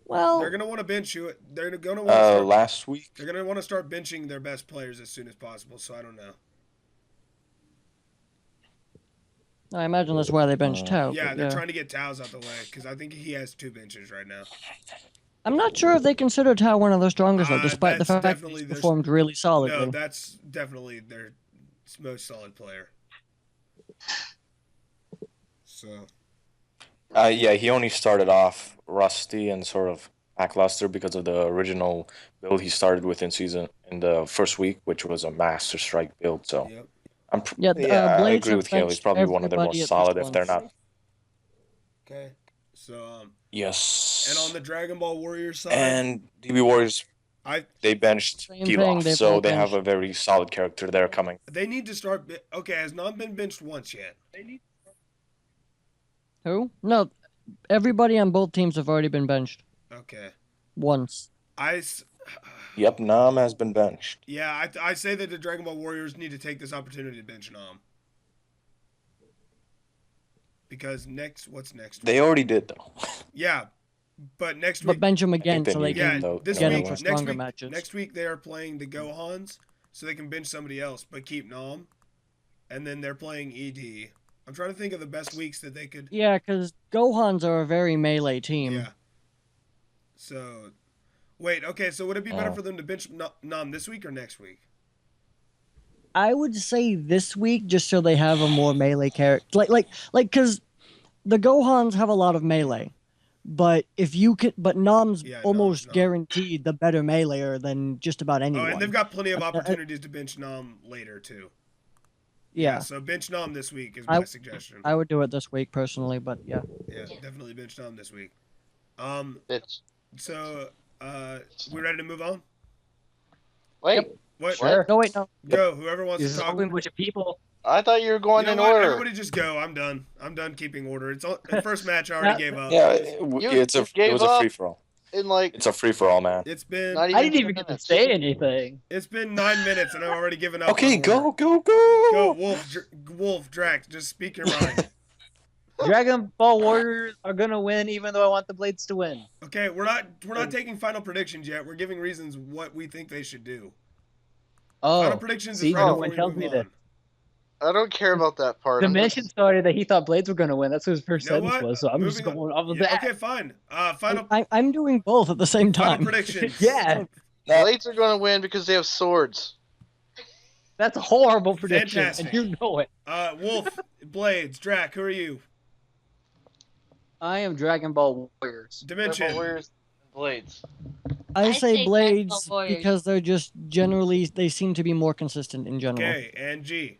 Well, They're gonna want to bench you. They're gonna want to start. Last week. They're gonna want to start benching their best players as soon as possible. So I don't know. I imagine that's why they benched Tao. Yeah, but they're trying to get Tao's out the way because I think he has 2 benches right now. I'm not sure if they consider Tao one of their strongest, though, despite the that's fact that definitely he's their- performed really solidly. No, that's definitely their most solid player. So Yeah, he only started off rusty and sort of lackluster because of the original build he started with in the first week, which was a Master Strike build. So yep. Yeah, I Blades agree have with Kale. He's benched probably one of their everybody most at least solid if they're once. not. Okay. So Yes. and on the Dragon Ball Warriors side, And DB Warriors, they benched Same Pilaf, thing, they've so all they have benched. a very solid character there coming. need to start. Okay, has not been benched once yet. Who? No, everybody on both teams have already been benched Okay. once. Yep, Nam has been benched. Yeah, I say that the Dragon Ball Warriors need to take this opportunity to bench Nam. Because what's next? They already did though. Yeah, but next But week. bench them again they so they need Yeah, can though, this get week, him for next stronger week, matches. next week they are playing the Gohans, so they can bench somebody else, but keep Nam. And then they're playing ED. I'm trying to think of the best weeks that they could. Yeah, because Gohans are a very melee team. Yeah. So, wait. Okay, so would it be better for them to bench Nam this week or next week? I would say this week, just so they have a more melee character. Because the Gohans have a lot of melee, but but Nam's Yeah, almost Nam. guaranteed the better meleer than just about anyone. Oh, and they've got plenty of opportunities to bench Nam later too. yeah. So bench Nam this week is my suggestion. I would do it this week personally, but yeah. Yeah, definitely bench Nam this week. Bitch. So We ready to move on? Wait, What? Sure. No, wait, no. Go. Whoever wants This to is talk. only a bunch of people. I thought you were going You know in what? order. Everybody just go. I'm done. I'm done keeping order. The first match I already gave up. Yeah, You it gave was a up free for all. in like It's a free for all, man. It's been not I didn't 10 even get to minutes. say anything. it's been 9 minutes and I've already given up. Okay, on go, order. go, go. Go, Wolf, Drax. Just speak your mind. Dragon Ball Warriors are gonna win, even though I want the Blades to win. Okay, we're not taking final predictions yet. We're giving reasons what we think they should do. Final Oh, predictions see, is right no before one we tells move me on. this. I don't care about that part. I'm Dimension just- started that he thought Blades were gonna win. That's what his first You know sentence what? was. So I'm just Moving on. going off of Yeah, that. okay, fine. Final I'm doing both at the same final time. predictions. Yeah, Blades are going to win because they have swords. that's a horrible prediction, Fantastic. and you know it. Wolf, Blades, Drac. Who are you? I am Dragon Ball Warriors. Dimension. Warriors and Blades. I I say say Blades Dragon Ball Warriors. because they're just generally, they seem to be more consistent in general. Okay, and G.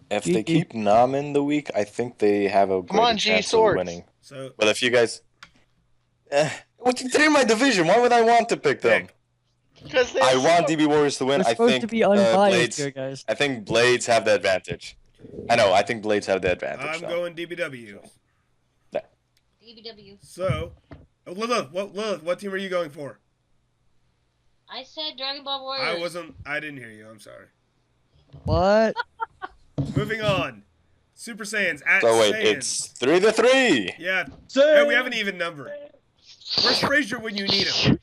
If they keep Nam in the week, I think they have a Come on, greater G, chance of swords. winning. So But if you guys, they're in my division. Why would I want to pick them? pick. Because they I have want swords. DB Warriors to win. We're I supposed think to be unbiased Blades. here, guys. I think Blades have the advantage. I know. I think Blades have the advantage. I'm though. going DBW. DBW. So, Lilith, what team are you going for? I said Dragon Ball Warriors. I didn't hear you. I'm sorry. What? Moving on. Super Saiyans at So wait, Saiyans. it's 3-3. Yeah. Hey, we have an even number. Where's Frazier when you need him?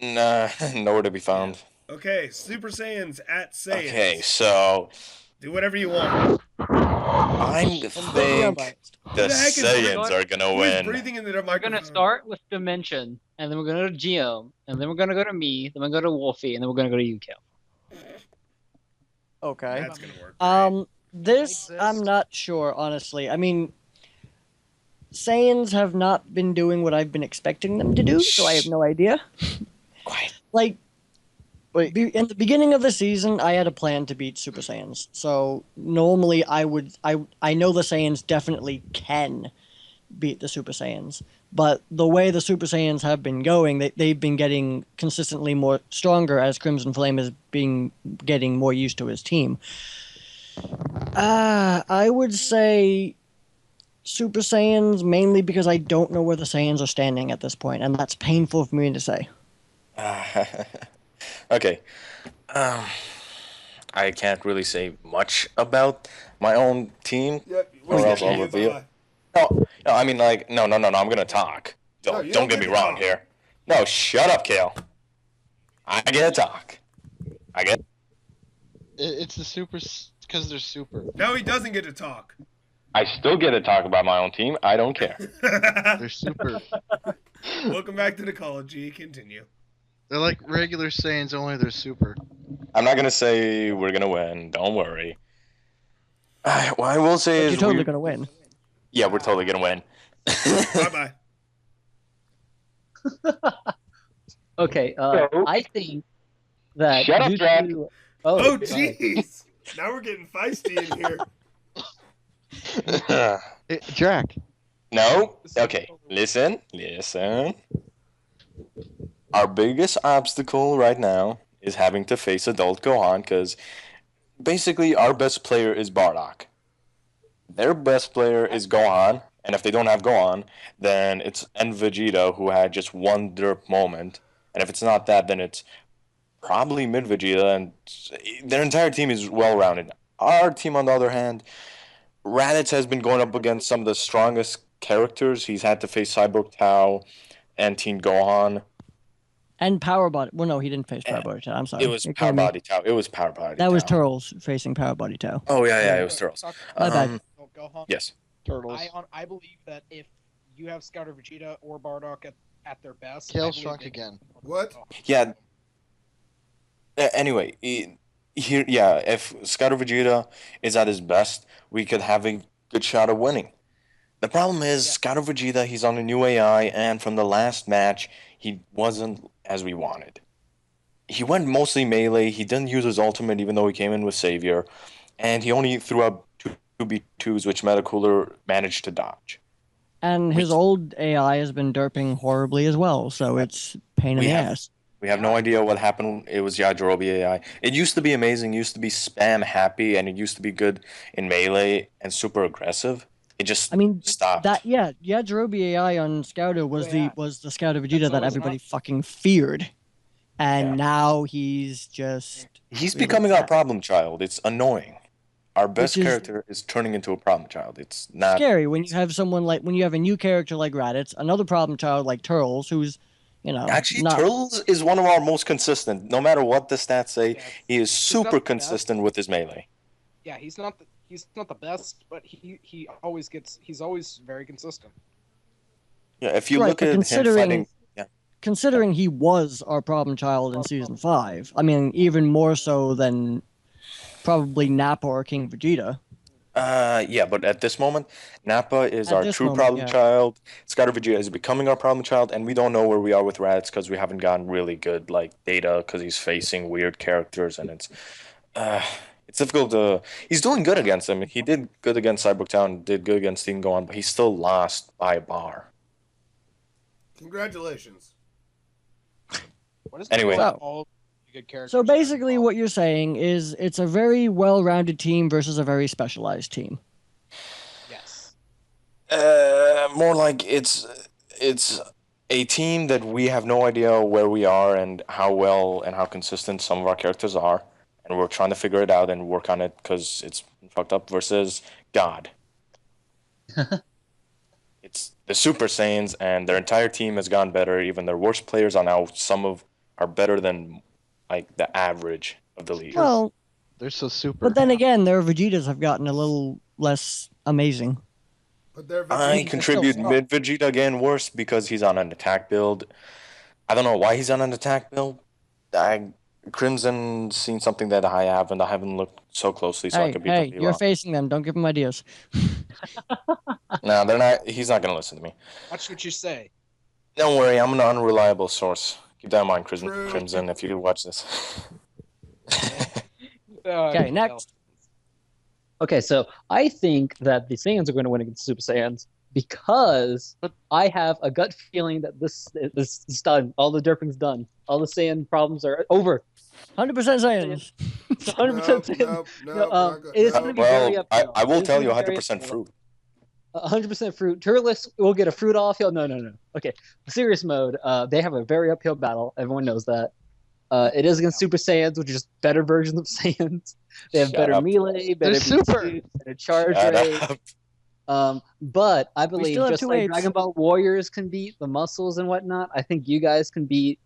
Nah, nowhere to be found. Okay, Super Saiyans at Saiyans. Okay, so Do whatever you want. I Completely think unbiased. the the heck is Saiyans are gonna Who is win. breathing into their We're microphone? gonna start with Dimension, and then we're gonna go to Geom, and then we're gonna go to me, then we're gonna go to Wolfie, and then we're gonna go to you, Kel. Okay. That's gonna work. This Like I'm this. not sure, honestly. I mean, Saiyans have not been doing what I've been expecting them to do, so I have no idea. Quiet. Like, Wait. in the beginning of the season, I had a plan to beat Super Saiyans. So normally, I know the Saiyans definitely can beat the Super Saiyans, but the way the Super Saiyans have been going, they've been getting consistently more stronger as Crimson Flame is getting more used to his team. I would say Super Saiyans mainly because I don't know where the Saiyans are standing at this point, and that's painful for me to say. Okay. I can't really say much about my own team. Yep. Or else I'll reveal. No, I mean, like, no, I'm gonna talk. No, you Don't don't get get me to wrong talk. here. No, shut up, Kale. I get to talk. I get. It's the super because they're super. No, he doesn't get to talk. I still get to talk about my own team. I don't care. They're super. Welcome back to the call, G. Continue. They're like regular Saiyans, only they're super. I'm not gonna say we're gonna win. Don't worry. What I will say But is you're totally gonna win. yeah, we're totally gonna win. Bye bye. Okay, So- I think that Shut up, due Drac. to- Oh, sorry. jeez. Now we're getting feisty in here. Jack. No? Okay, listen. Our biggest obstacle right now is having to face adult Gohan because basically our best player is Bardock. Their best player is Gohan, and if they don't have Gohan, then it's N Vegeta who had just one derp moment. And if it's not that, then it's probably Mid Vegeta, and their entire team is well rounded. Our team, on the other hand, Raditz has been going up against some of the strongest characters. He's had to face Cyborg Tao and Teen Gohan. And Power Body. Well, no, he didn't face Power Body Tao. I'm sorry. It was Power Body Tao. It was Power Body That was Tao. Turtles facing Power Body Tao. Oh, yeah, it was Turtles. My bad. Gohan. Yes. Turtles. I believe that if you have Scouter Vegeta or Bardock at their best, Kale I believe shrunk they- again. What? Yeah. Anyway, here, yeah, if Scouter Vegeta is at his best, we could have a good shot of winning. The problem is, Yeah. Scouter Vegeta, he's on a new AI, and from the last match, he wasn't as we wanted. He went mostly melee, he didn't use his ultimate even though he came in with Savior, and he only threw up 2B2s, which Metacooler managed to dodge. And his We- old AI has been derping horribly as well, so it's pain in We the have- ass. We have no idea what happened. It was Yajirobe AI. It used to be amazing, used to be spam happy, and it used to be good in melee and super aggressive. It just I mean, stopped. Yajirobe AI on Scouter was Yeah. the Scouter Vegeta That's that always everybody not- fucking feared. And Yeah. now he's just He's really becoming our sad. problem child. It's annoying. Our best Which is- character is turning into a problem child. It's not scary when you have when you have a new character like Raditz, another problem child like Turles, who's, actually not Turtles is one of our most consistent. No matter what the stats say, Yeah, he is not super the best. consistent with his melee. Yeah, he's not the best, but he's always very consistent. Yeah, if you right, look but at him fighting, considering he was our problem child in season 5. I mean, even more so than probably Nappa or King Vegeta. yeah, but at this moment, Nappa is At our this true moment, problem yeah. child. Scouter Vegeta is becoming our problem child, and we don't know where we are with Raditz because we haven't gotten really good data because he's facing weird characters, and it's difficult to. He's doing good against them. He did good against Cyborg Town, did good against Team Gohan, but he still lost by a bar. Congratulations. What is Anyway. all good characters? So basically, what you're saying is it's a very well-rounded team versus a very specialized team. Yes. More like it's a team that we have no idea where we are and how well and how consistent some of our characters are, and we're trying to figure it out and work on it because it's fucked up. Versus God, it's the Super Saiyans, and their entire team has gone better. Even their worst players are now are better than the average of the league. Well, They're so super. but then again, their Vegetas have gotten a little less amazing. But they're I Vegeta. contribute still suck. mid Vegeta again worse because he's on an attack build. I don't know why he's on an attack build. Crimson seen something that I haven't. I haven't looked so closely, so I could be Hey, completely you're wrong. facing them. Don't give them ideas. No, they're not. He's not gonna listen to me. Watch what you say. Don't worry, I'm an unreliable source. Keep that in mind, True. Crimson, if you watch this. Okay, next. Okay, so I think that the Saiyans are going to win against the Super Saiyans because I have a gut feeling that this is done. All the derping's done. All the Saiyan problems are over. 100% Saiyans. It's 100% Saiyans. It is going to be very Well, uphill. I will It is tell gonna you be very 100% uphill. fruit. 100% fruit. Turles will get a fruit off hill. No. Okay, serious mode. They have a very uphill battle. Everyone knows that. It is against Super Saiyans, which are just better versions of Saiyans. They have Shut better up. melee, better They're super. beat, better charge Shut rate. up. But I believe still have just two like apes. Dragon Ball Warriors can beat the muscles and whatnot, I think you guys can beat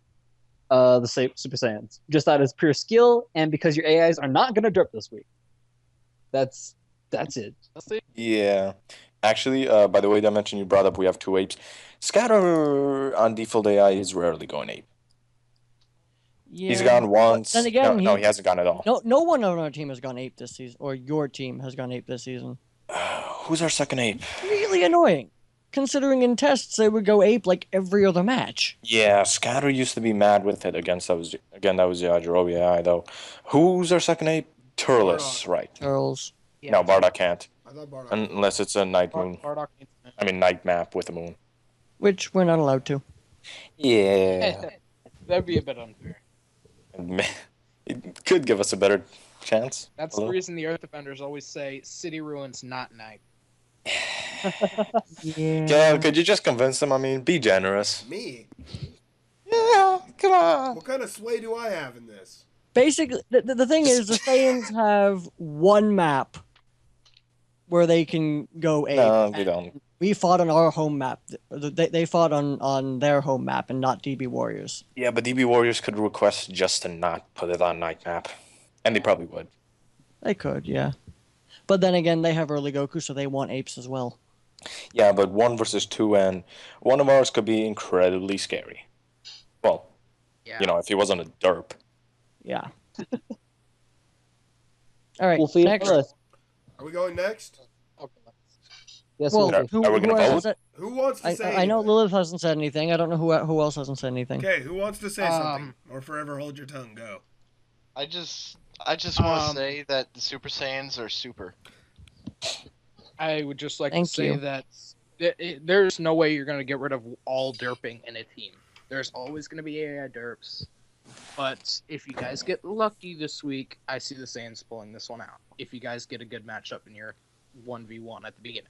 the Super Saiyans. Just out of pure skill and because your AIs are not going to derp this week. That's it. Yeah. Actually, by the way, that mention you brought up, we have two apes. Scatter on default AI is rarely going ape. Yeah. He's gone once. then again, no, he hasn't gone at all. No one on our team has gone ape this season, or your team has gone ape this season. Who's our second ape? Really annoying. Considering in tests they would go ape like every other match. Yeah, Scatter used to be mad with it against that was Yajirobe AI though. Who's our second ape? Turles, right? Turles. Yeah. No, Bardock can't. I thought Bardock. Unless it's a night moon. Bardock. I mean night map with a moon. Which we're not allowed to. Yeah. That'd be a bit unfair. It could give us a better chance. That's the reason the Earth Defenders always say city ruins, not night. Yeah. Gail, could you just convince them? I mean, be generous. Me? Yeah, come on. What kind of sway do I have in this? Basically, the thing is, the Saiyans have one map where they can go ape. No, they don't. We fought on our home map. They fought on their home map and not DB Warriors. Yeah, but DB Warriors could request just to not put it on night map. And they probably would. They could, yeah. But then again, they have early Goku, so they want apes as well. Yeah, but 1 versus 2, and one of ours could be incredibly scary. Well, if he wasn't a derp. Yeah. All right, Wolfie, next. Are we going next? Yes, Well, Wolfie. Are we gonna else vote? has said- Who wants to say I know anything? Lilith hasn't said anything. I don't know who else hasn't said anything. Okay, who wants to say something? Or forever hold your tongue. Go. I just want to Um, say that the Super Saiyans are super. I would just like Thank to say you. that there's no way you're gonna get rid of all derping in a team. There's always gonna be AI derps. But if you guys get lucky this week, I see the Saiyans pulling this one out. If you guys get a good matchup in your 1v1 at the beginning.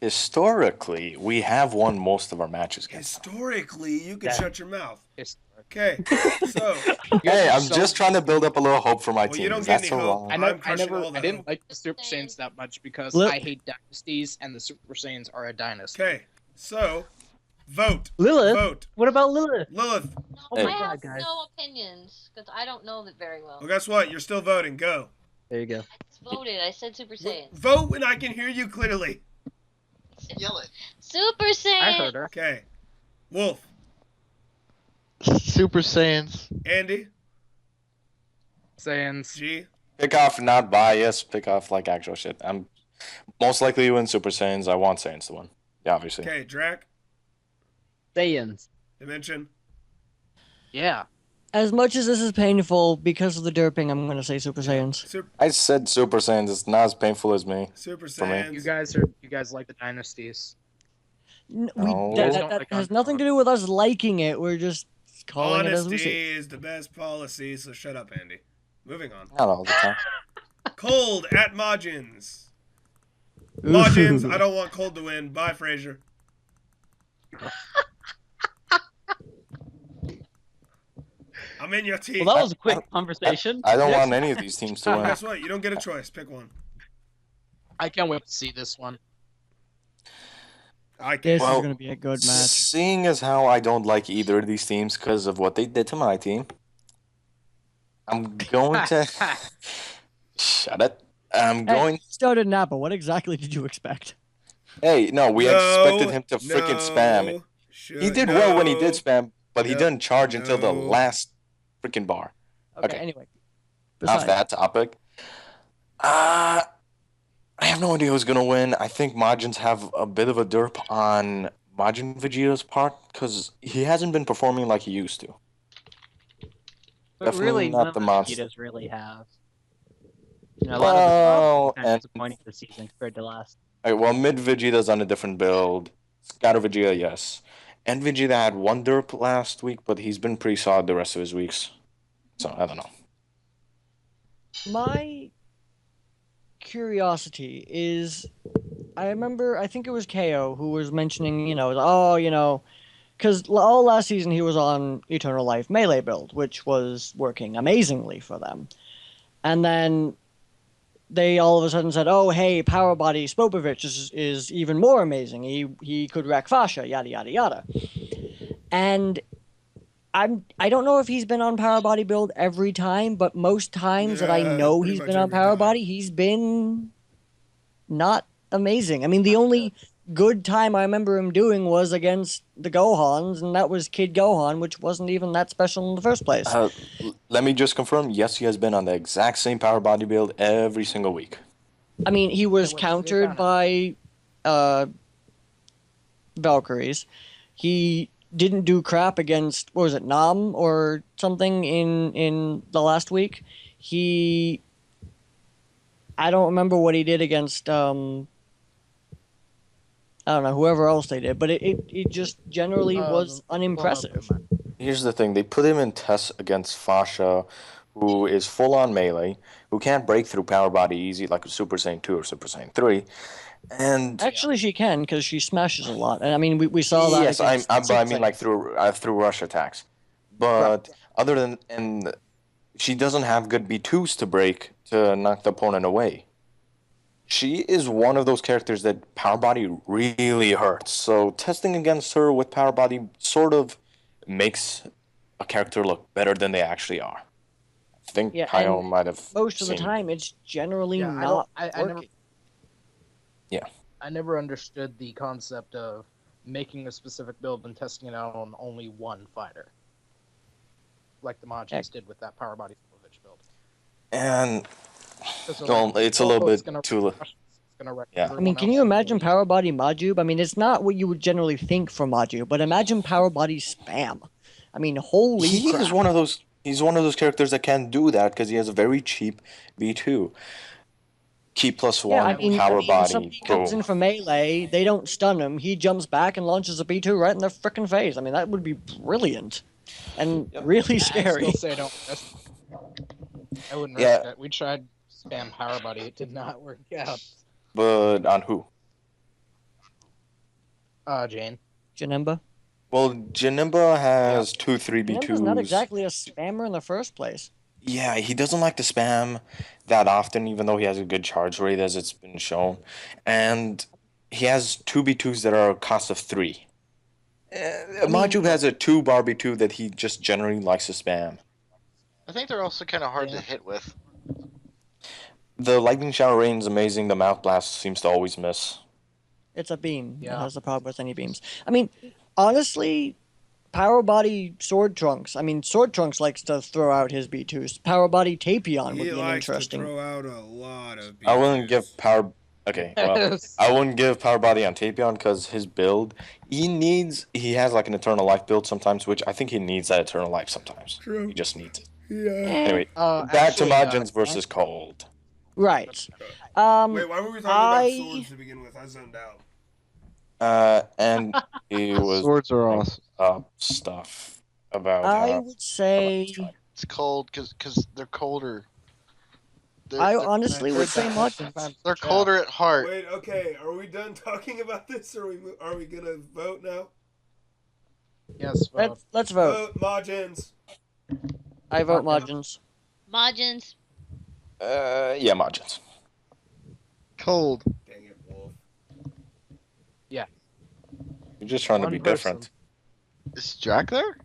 Historically, we have won most of our matches against them. Historically, you can shut your mouth. Historic. Okay, so Hey, I'm just trying to build up a little hope for my Well, team. you don't Is get that any so hope. wrong? I didn't like the Super Saiyans that much because Look. I hate dynasties, and the Super Saiyans are a dynasty. okay, so vote. Lilith? Vote. What about Lilith? Lilith. No, Oh Hey. my I god, have guys. no opinions because I don't know that very well. Well, guess what? You're still voting. Go. There you go. I just voted. I said Super Saiyan. Vote when I can hear you clearly. Yell it. Super Saiyan. I heard her. Okay. Wolf. Super Saiyans. Andy. Saiyans. G. Pick off not bias, pick off like actual shit. I'm most likely to win Super Saiyans. I want Saiyans to win. Yeah, obviously. Okay, Drac. Saiyans. Dimension. Yeah. As much as this is painful because of the derping, I'm gonna say Super Saiyans. Super, I said Super Saiyans. It's not as painful as me. Super me. Saiyans. You guys like the dynasties. N- No. We, Guys that, don't that like has on- nothing to do with us liking it. We're just calling it as we Honesty see. is the best policy, so shut up, Andy. Moving on. Not all the time. Cold at Majins. Majins, I don't want Cold to win. Bye, Frazier. I'm in your team. Well, that was a quick conversation. I don't Next- want any of these teams to Well, win. guess what? You don't get a choice. Pick one. I can't wait to see this one. I This can't. Well, is gonna be a good match. Seeing as how I don't like either of these teams because of what they did to my team, I'm going to shut it. I'm going. Hey, started Napa. What exactly did you expect? Hey, no, we expected him to freaking spam it. Should, He did well when he did no. spam, but he No. didn't charge until the No. last freaking bar. Okay. Anyway. Off Besides, that topic. I have no idea who's gonna win. I think Majins have a bit of a derp on Majin Vegeta's part because he hasn't been performing like he used to. But Definitely really, not none of the the monster. Vegetas really have. You know, a lot of Well, them kind of and disappointing this season compared to last. well, mid Vegeta's on a different build. Scatter Vegeta, yes. And Vegeta had one derp last week, but he's been pretty solid the rest of his weeks. So I don't know. my curiosity is, I remember, I think it was KO who was mentioning, because all last season he was on Eternal Life Melee build, which was working amazingly for them. And then they all of a sudden said, oh, hey, Power Body Spopovich is even more amazing. He could wreck Fasha, yada, yada, yada. And I don't know if he's been on Power Body build every time, but most times that I Yeah, know pretty he's much been on every Power time. Body, he's been not amazing. I mean, the only good time I remember him doing was against the Gohans, and that was Kid Gohan, which wasn't even that special in the first place. Let me just confirm. Yes, he has been on the exact same Power Body build every single week. I mean, he was what's countered by Valkyries. He didn't do crap against, what was it, Nam or something in the last week. I don't remember what he did against I don't know, whoever else they did, but it just generally was unimpressive. Here's the thing. They put him in tests against Fasha, who is full on melee, who can't break through Power Body easy like a Super Saiyan 2 or Super Saiyan 3. And Actually, she can, because she smashes a lot. And I mean, we saw that. yes, against but I Super mean like Saiyans. through rush attacks. But other than and she doesn't have good B2s to break to knock the opponent away. She is one of those characters that Power Body really hurts. So testing against her with Power Body sort of makes a character look better than they actually are. I think Yeah, Kyle and might have Most of the seen- time, it's generally Yeah, not I never, working. I never understood the concept of making a specific build and testing it out on only one fighter, like the Majins did with that Power Body Spopovich build. And 'Cause they're well, like, it's a little it's bit gonna too. rush, it's gonna wreck Yeah. I I mean, everyone can you else. imagine Power Body Majub? I mean, it's not what you would generally think for Majub, but imagine Power Body Spam. I mean, holy He crap. is one of those. He's one of those characters that can do that because he has a very cheap B2. Key plus Yeah, one, I mean, power body. somebody comes in for melee, they don't stun him, he jumps back and launches a B2 right in their frickin' face. I mean, that would be brilliant. And really I scary. still say don't risk. I wouldn't risk it. We tried spam power body. It did not work out. But on who? Jane. Janemba? Well, Janemba has 2 3B2s. Janemba's not exactly a spammer in the first place. Yeah, he doesn't like to spam that often, even though he has a good charge rate, as it's been shown. And he has 2B2s that are a cost of 3. Majub has a 2 bar B2 that he just generally likes to spam. I think they're also kind of hard to hit with. The lightning shower rain is amazing. The mouth blast seems to always miss. It's a beam. Yeah. It has a problem with any beams. I mean, honestly, Power Body Sword Trunks. I mean, Sword Trunks likes to throw out his B2s. Power Body Tapion would He be an likes interesting. to throw out a lot of. I wouldn't give power. Okay, well, I wouldn't give power body on Tapion because his build, he has like an eternal life build sometimes, which I think he needs that eternal life sometimes. True. He just needs it. Yeah. Anyway, back to Majins versus Cold. Right. Wait, why were we talking about swords to begin with? I zoned out. And he was Swords are awesome. stuff about I how would say. It's cold because they're colder. I honestly would say Majins. They're colder at heart. Wait, okay. Are we done talking about this, or are we gonna vote now? Yes, vote. Let's vote. Vote Majins. I vote Majins. Majins. yeah, Majins. Cold. Dang it, Wolf. You're just trying to One be person. different. Is Jack there?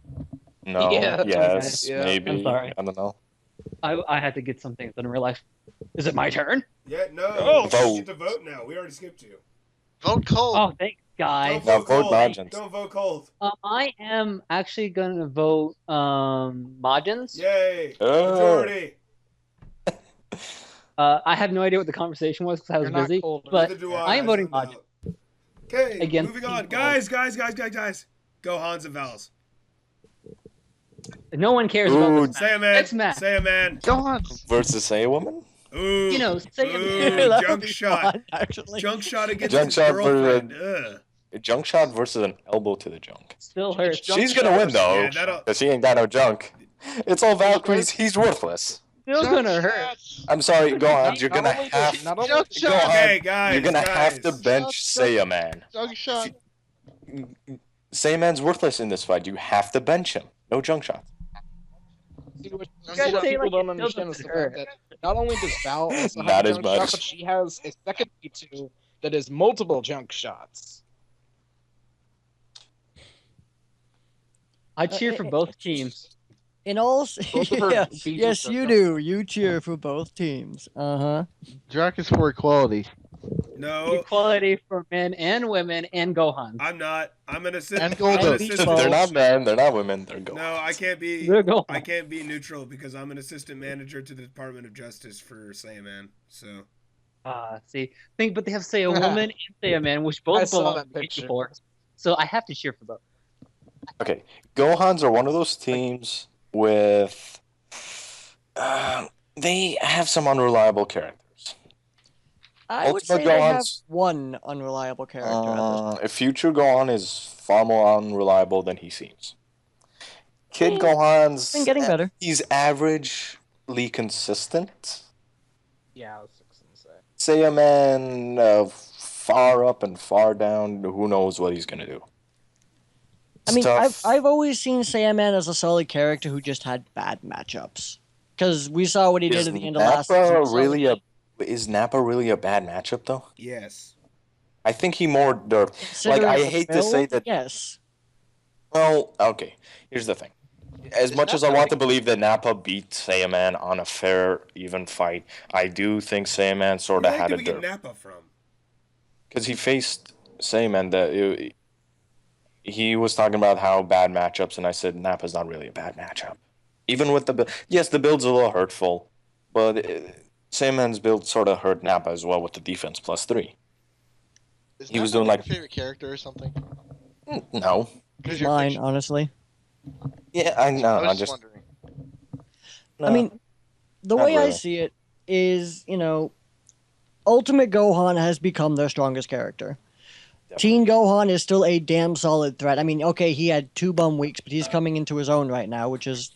No, Yeah, yes, okay. Yeah, maybe. I'm sorry. I don't know. I had to get something in real life. Is it my turn? Yeah, no. Oh, You vote. get to vote now. We already skipped you. Vote cold. Oh, thanks, guys. Now vote cold. Majins. Don't vote cold. I am actually gonna vote Majins. Yay. Oh. Majority. I have no idea what the conversation was because I was You're not busy. cold. But Neither do I am voting zoned Majins. out. Okay, Again, moving on. people. Guys. Go Hans and Vals. No one cares Ooh, about this. Say a man. Next match. Say a man. Go on. Versus a woman? Ooh. You know, say a Ooh, man. That would junk be shot. fun, actually. Junk shot against Junk his shot girlfriend. Ugh. A junk shot versus an elbow to the junk. Still hurts. She's gonna win though, Yeah, that'll. because she ain't got no junk. It's all Valkyries. He's worthless. Still gonna hurt. I'm sorry, go on. You're gonna Not only have does- not only Junk does- go shot. on. Okay, guys. You're gonna guys. have to bench Saiyaman. Junk shot. Saiyaman's worthless in this fight. You have to bench him. No junk shots. See, what You guys what say, people like, don't it understand is doesn't the fact hurt. that not only does Val also have Not a as junk shot, much. but she has a second B2 that is multiple junk shots. I cheer for both teams. In all, Both of her yeah, beats yes, are you junk. do. You cheer for both teams. Jack is for equality. No, Equality for men and women and Gohan. I'm not. I'm an assistant. And I'm an Golden. assistant. They're not men. They're not women. They're girls. No, I can't be. They're Gohan. I can't be neutral because I'm an assistant manager to the Department of Justice for Saiyaman. So See, but they have say a woman and say a man, which both I saw belong that to picture. for. So I have to cheer for both. Okay, Gohans are one of those teams with. They have some unreliable characters. I would Ultimate say they have Gohan's- one unreliable character at this point. A future Gohan is far more unreliable than he seems. Kid Gohan's Been getting better. He's averagely consistent. Yeah, I was gonna say. Saiyaman, far up and far down. Who knows what he's gonna do? I mean, Stuff- I've always seen Saiyaman as a solid character who just had bad matchups. Because we saw what he did at the end of last season. so- Is Nappa really a bad matchup though? yes. I think he more derp. Considering I the hate to say build, that- Yes. Well, okay. Here's the thing. As Is much as I Nappa want to believe that Nappa beat Saiyaman on a fair, even fight, I do think Saiyaman sort of Where had did a we get derp. Nappa from? Because he faced Saiyaman that he was talking about how bad matchups, and I said Nappa's not really a bad matchup. Even with the build, yes, the build's a little hurtful, but Saiyaman's build sort of hurt Nappa as well with the defense +3. Is He was Nappa doing, like- your favorite character or something? No, Because Mine, honestly. yeah, I know. I was just wondering. I mean, the Not way I really. see it is, Ultimate Gohan has become their strongest character. Teen Gohan is still a damn solid threat. I mean, okay, he had 2 bum weeks, but he's coming into his own right now, which is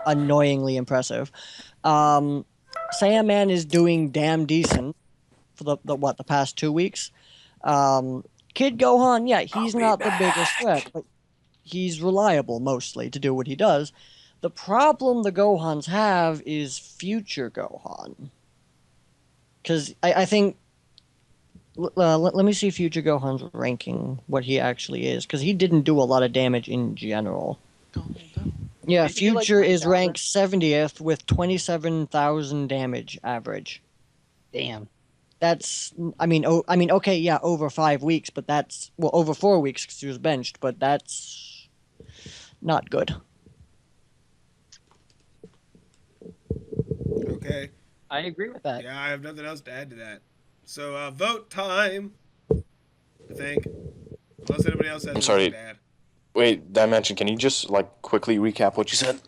annoyingly impressive. Sandman is doing damn decent for the past 2 weeks. Kid Gohan, yeah, he's not the biggest threat, but he's reliable mostly to do what he does. The problem the Gohans have is future Gohan. Because I think... let me see future Gohan's ranking, what he actually is, because he didn't do a lot of damage in general. Yeah, Maybe like future is 9,000. ranked 70th with 27,000 damage average. Damn. That's, okay, yeah, over 5 weeks, but that's, well, over 4 weeks because he was benched, but that's not good. Okay. I agree with that. Yeah, I have nothing else to add to that. So, vote time. I think. Unless anybody else has I'm sorry. anything to add. Wait, Dimension, can you just quickly recap what you said?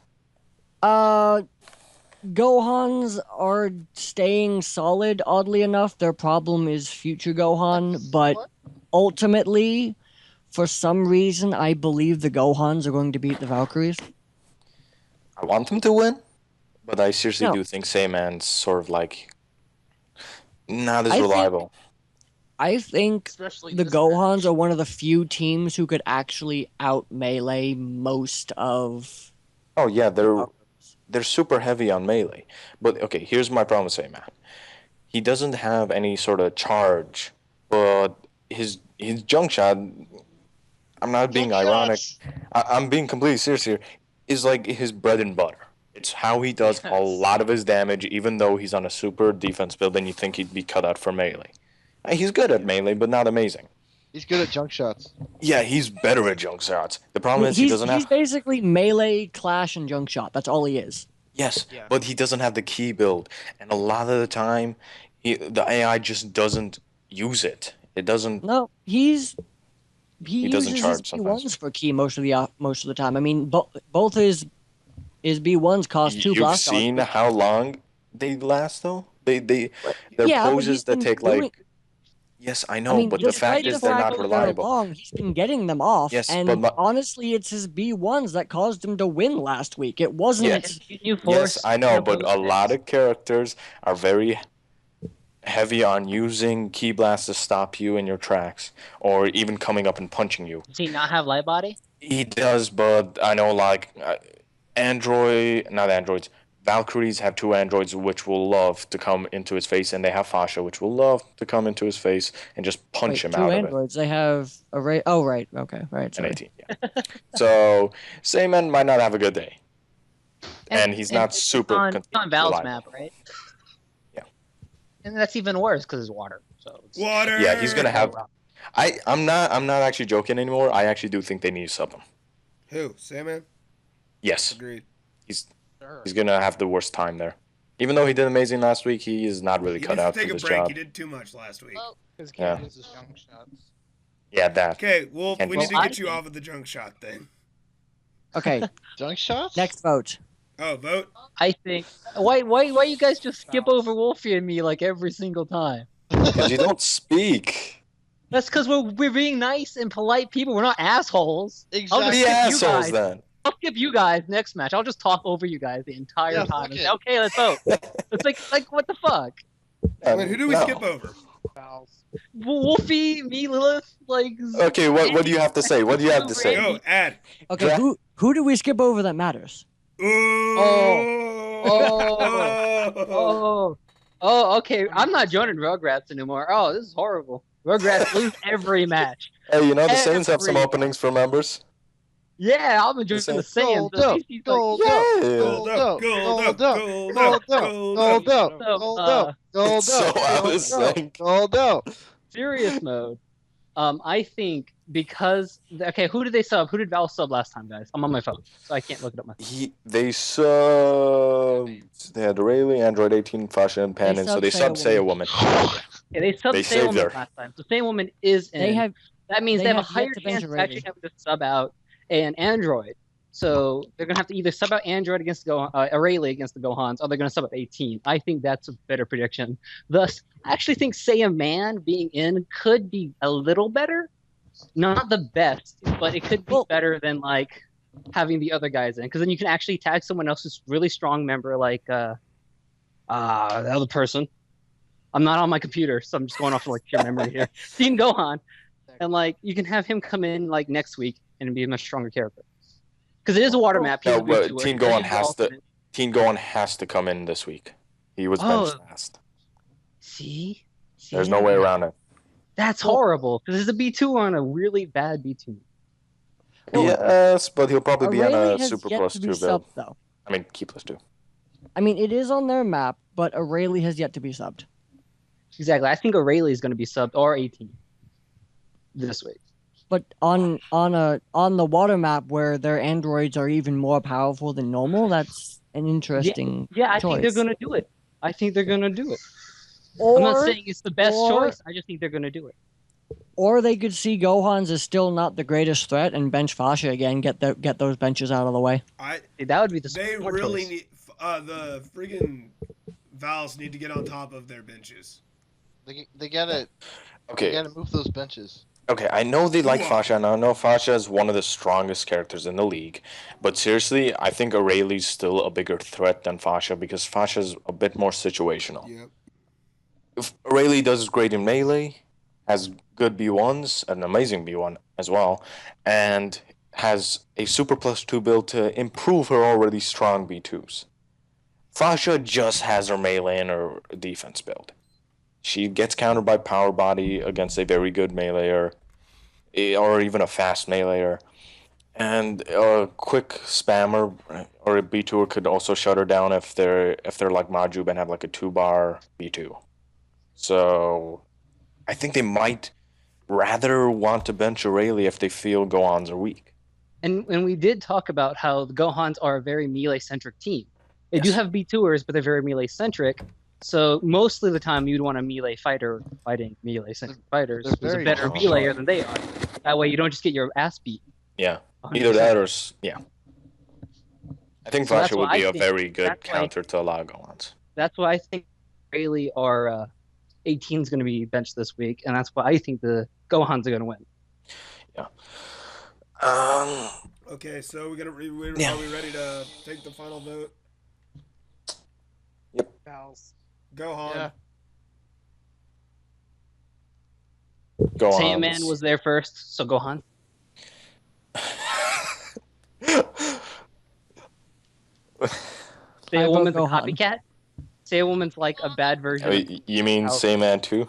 Gohans are staying solid, oddly enough. Their problem is future Gohan, but ultimately, for some reason, I believe the Gohans are going to beat the Valkyries. I want them to win, but I seriously No. do think Sayman's sort of not as I think- reliable. I think Especially the this Gohans match. are one of the few teams who could actually out melee most of. Oh yeah, they're super heavy on melee. But okay, here's my problem with Sayman. He doesn't have any sort of charge, but his junk shot. I'm not being Jump ironic. shots. I'm being completely serious here. Is like his bread and butter. It's how he does a Yes. lot of his damage, even though he's on a super defense build, and you think he'd be cut out for melee. He's good at melee, but not amazing. He's good at junk shots. Yeah, he's better at junk shots. The problem is he doesn't He's have. basically melee, clash, and junk shot. That's all he is. Yes, Yeah. but he doesn't have the key build, and a lot of the time, the AI just doesn't use it. It doesn't. No, he doesn't uses charge his sometimes. B1s for key most of the time. I mean, both his B1s cost 2 You've blast seen dollars. how long they last, though. They're Yeah, but poses he's that been take doing- Yes, I know, I mean, but the despite fact is they're not that reliable. They're long, he's been getting them off, Yes, and but honestly, it's his B1s that caused him to win last week. It wasn't. Yes. Can you Yes, force I know, but a opponents- lot of characters are very heavy on using Key Blast to stop you in your tracks, or even coming up and punching you. Does he not have light body? He does, but I know not androids. Valkyries have 2 androids which will love to come into his face, and they have Fasha which will love to come into his face and just punch Wait, him 2 out androids. They have a Ray. Oh, right. Okay, right. of it. Sorry. An 18, yeah. So Sayman might not have a good day, and he's not it's super on Val's reliable. map, right? Yeah. And that's even worse because it's water. So it's Water! Yeah, he's gonna have. I'm not actually joking anymore. I actually do think they need to sub him. Who? Sandman? Yes, Agreed. he's gonna have the worst time there. Even though he did amazing last week, he is not really He cut needs out to for take a this break. job. He did too much last week. Well, Because he Yeah. can't use his junk shots. Yeah, that. Okay, Wolf, Can't we do need to that. get you off of the junk shot thing. Okay, Junk shots? next vote. Oh, vote? I think why you guys just skip over Wolfie and me like every single time? Because you don't speak. That's because we're being nice and polite people. We're not assholes. Exactly. Be skip you assholes guys. then. I'll skip you guys next match. I'll just talk over you guys the entire Yeah, time. fuck And it. say, okay, let's vote. It's like what the fuck? Wait, who do we No. skip over? Val's. Wolfie, me, Lilith, like. Okay, what do you have to say? What do you have to say? Go, add. Okay, Dra- who do we skip over that matters? Oh, okay. I'm not joining Rugrats anymore. Oh, this is horrible. Rugrats lose every match. Hey, you know the Saints have some Every- openings for members. Yeah, I'm enjoying Listen. the Saiyans. Gold up, He's like, gold Yeah. up, Gold up, gold up, gold up, gold up. gold up, gold So up, out of sync. gold up. serious mode. I think because who did they sub? Who did Val sub last time, guys? I'm on my phone, so I can't look it up myself. They had Rayleigh, Android 18, Fasha, and Panin, so they subbed subbed Say a Woman. Yeah, they subbed They Sailor saved Woman her. last time. So Sailor Woman is in. They have That means they they have a have yet higher to bench chance of a actually Rayleigh. having to sub out an Android. So they're gonna have to either sub out Android against Aurelia against the Gohans, or they're gonna sub out 18. I think that's a better prediction. Thus, I actually think Man being in could be a little better. Not the best, but it could be better than like having the other guys in, because then you can actually tag someone else who's really strong member, like the other person. I'm not on my computer, so I'm just going off of like pure memory here. Team Gohan, and like you can have him come in like next week and be a much stronger character. Because it is a water map. No, but Teen Gohan has to come in this week. He was benched last. See? There's no way around it. That's horrible, because it's a B2 on a really bad B2. Yes, but he'll probably be on Aurelia a has Super yet Plus to 2 be build. subbed, though. I mean, Key Plus 2. I mean, it is on their map, but Aurelia has yet to be subbed. Exactly. I think Aurelia is going to be subbed, or 18 this week. But on the water map where their androids are even more powerful than normal, that's an interesting I choice. think they're going to do it. Or, I'm not saying it's the best choice. I just think they're going to do it. Or they could see Gohan's is still not the greatest threat and bench Fasha again, get those benches out of the way. That would be the They smart really choice. need the friggin' Vals need to get on top of their benches. They gotta move those benches. Okay, I know they like Fasha, and I know Fasha is one of the strongest characters in the league. But seriously, I think Aurelia's still a bigger threat than Fasha, because Fasha's a bit more situational. Yep. If Aurelia does great in melee, has good B1s, an amazing B1 as well, and has a Super Plus 2 build to improve her already strong B2s. Fasha just has her melee and her defense build. She gets countered by Power Body against a very good meleeer, or even a fast meleeer. And a quick spammer or a B2er could also shut her down if they're like Majub and have like a 2-bar B2. So I think they might rather want to bench Aurelia if they feel Gohans are weak. And we did talk about how the Gohans are a very melee-centric team. They do have B2ers, but they're very melee-centric. So mostly the time you'd want a melee fighter fighting melee-centric fighters who's a better meleeer than they are. That way you don't just get your ass beat. Yeah, 100%. either that or yeah. I think Fasha would be a very good counter to a lot of Gohans. That's why I think Aurelia or 18 is going to be benched this week, and that's why I think the Gohans are going to win. Yeah. Okay, so are we ready to take the final vote? Yep. Gohan. Yeah. Gohan. Sandman was there first, so Gohan. Say a woman's a copycat? Say a woman's like a bad version. You mean Sandman 2?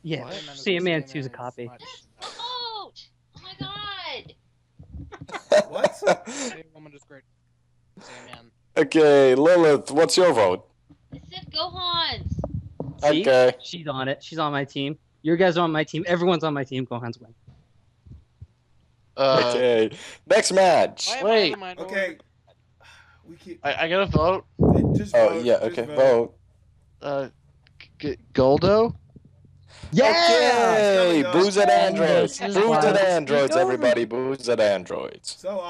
Yeah, Sandman 2 is a copy. Oh my god! What? Say a woman is great. Sandman. Okay, Lilith, what's your vote? I said Gohan's. See? Okay. She's on it. She's on my team. You guys are on my team. Everyone's on my team. Gohan's win. Okay. Next match. Wait. Okay. We keep. I gotta vote. Just vote. Oh yeah. Okay. Vote. Goldo. Yay! Let's go. Booze at androids. Yes, Booze at yes. androids, everybody. Booze at androids. So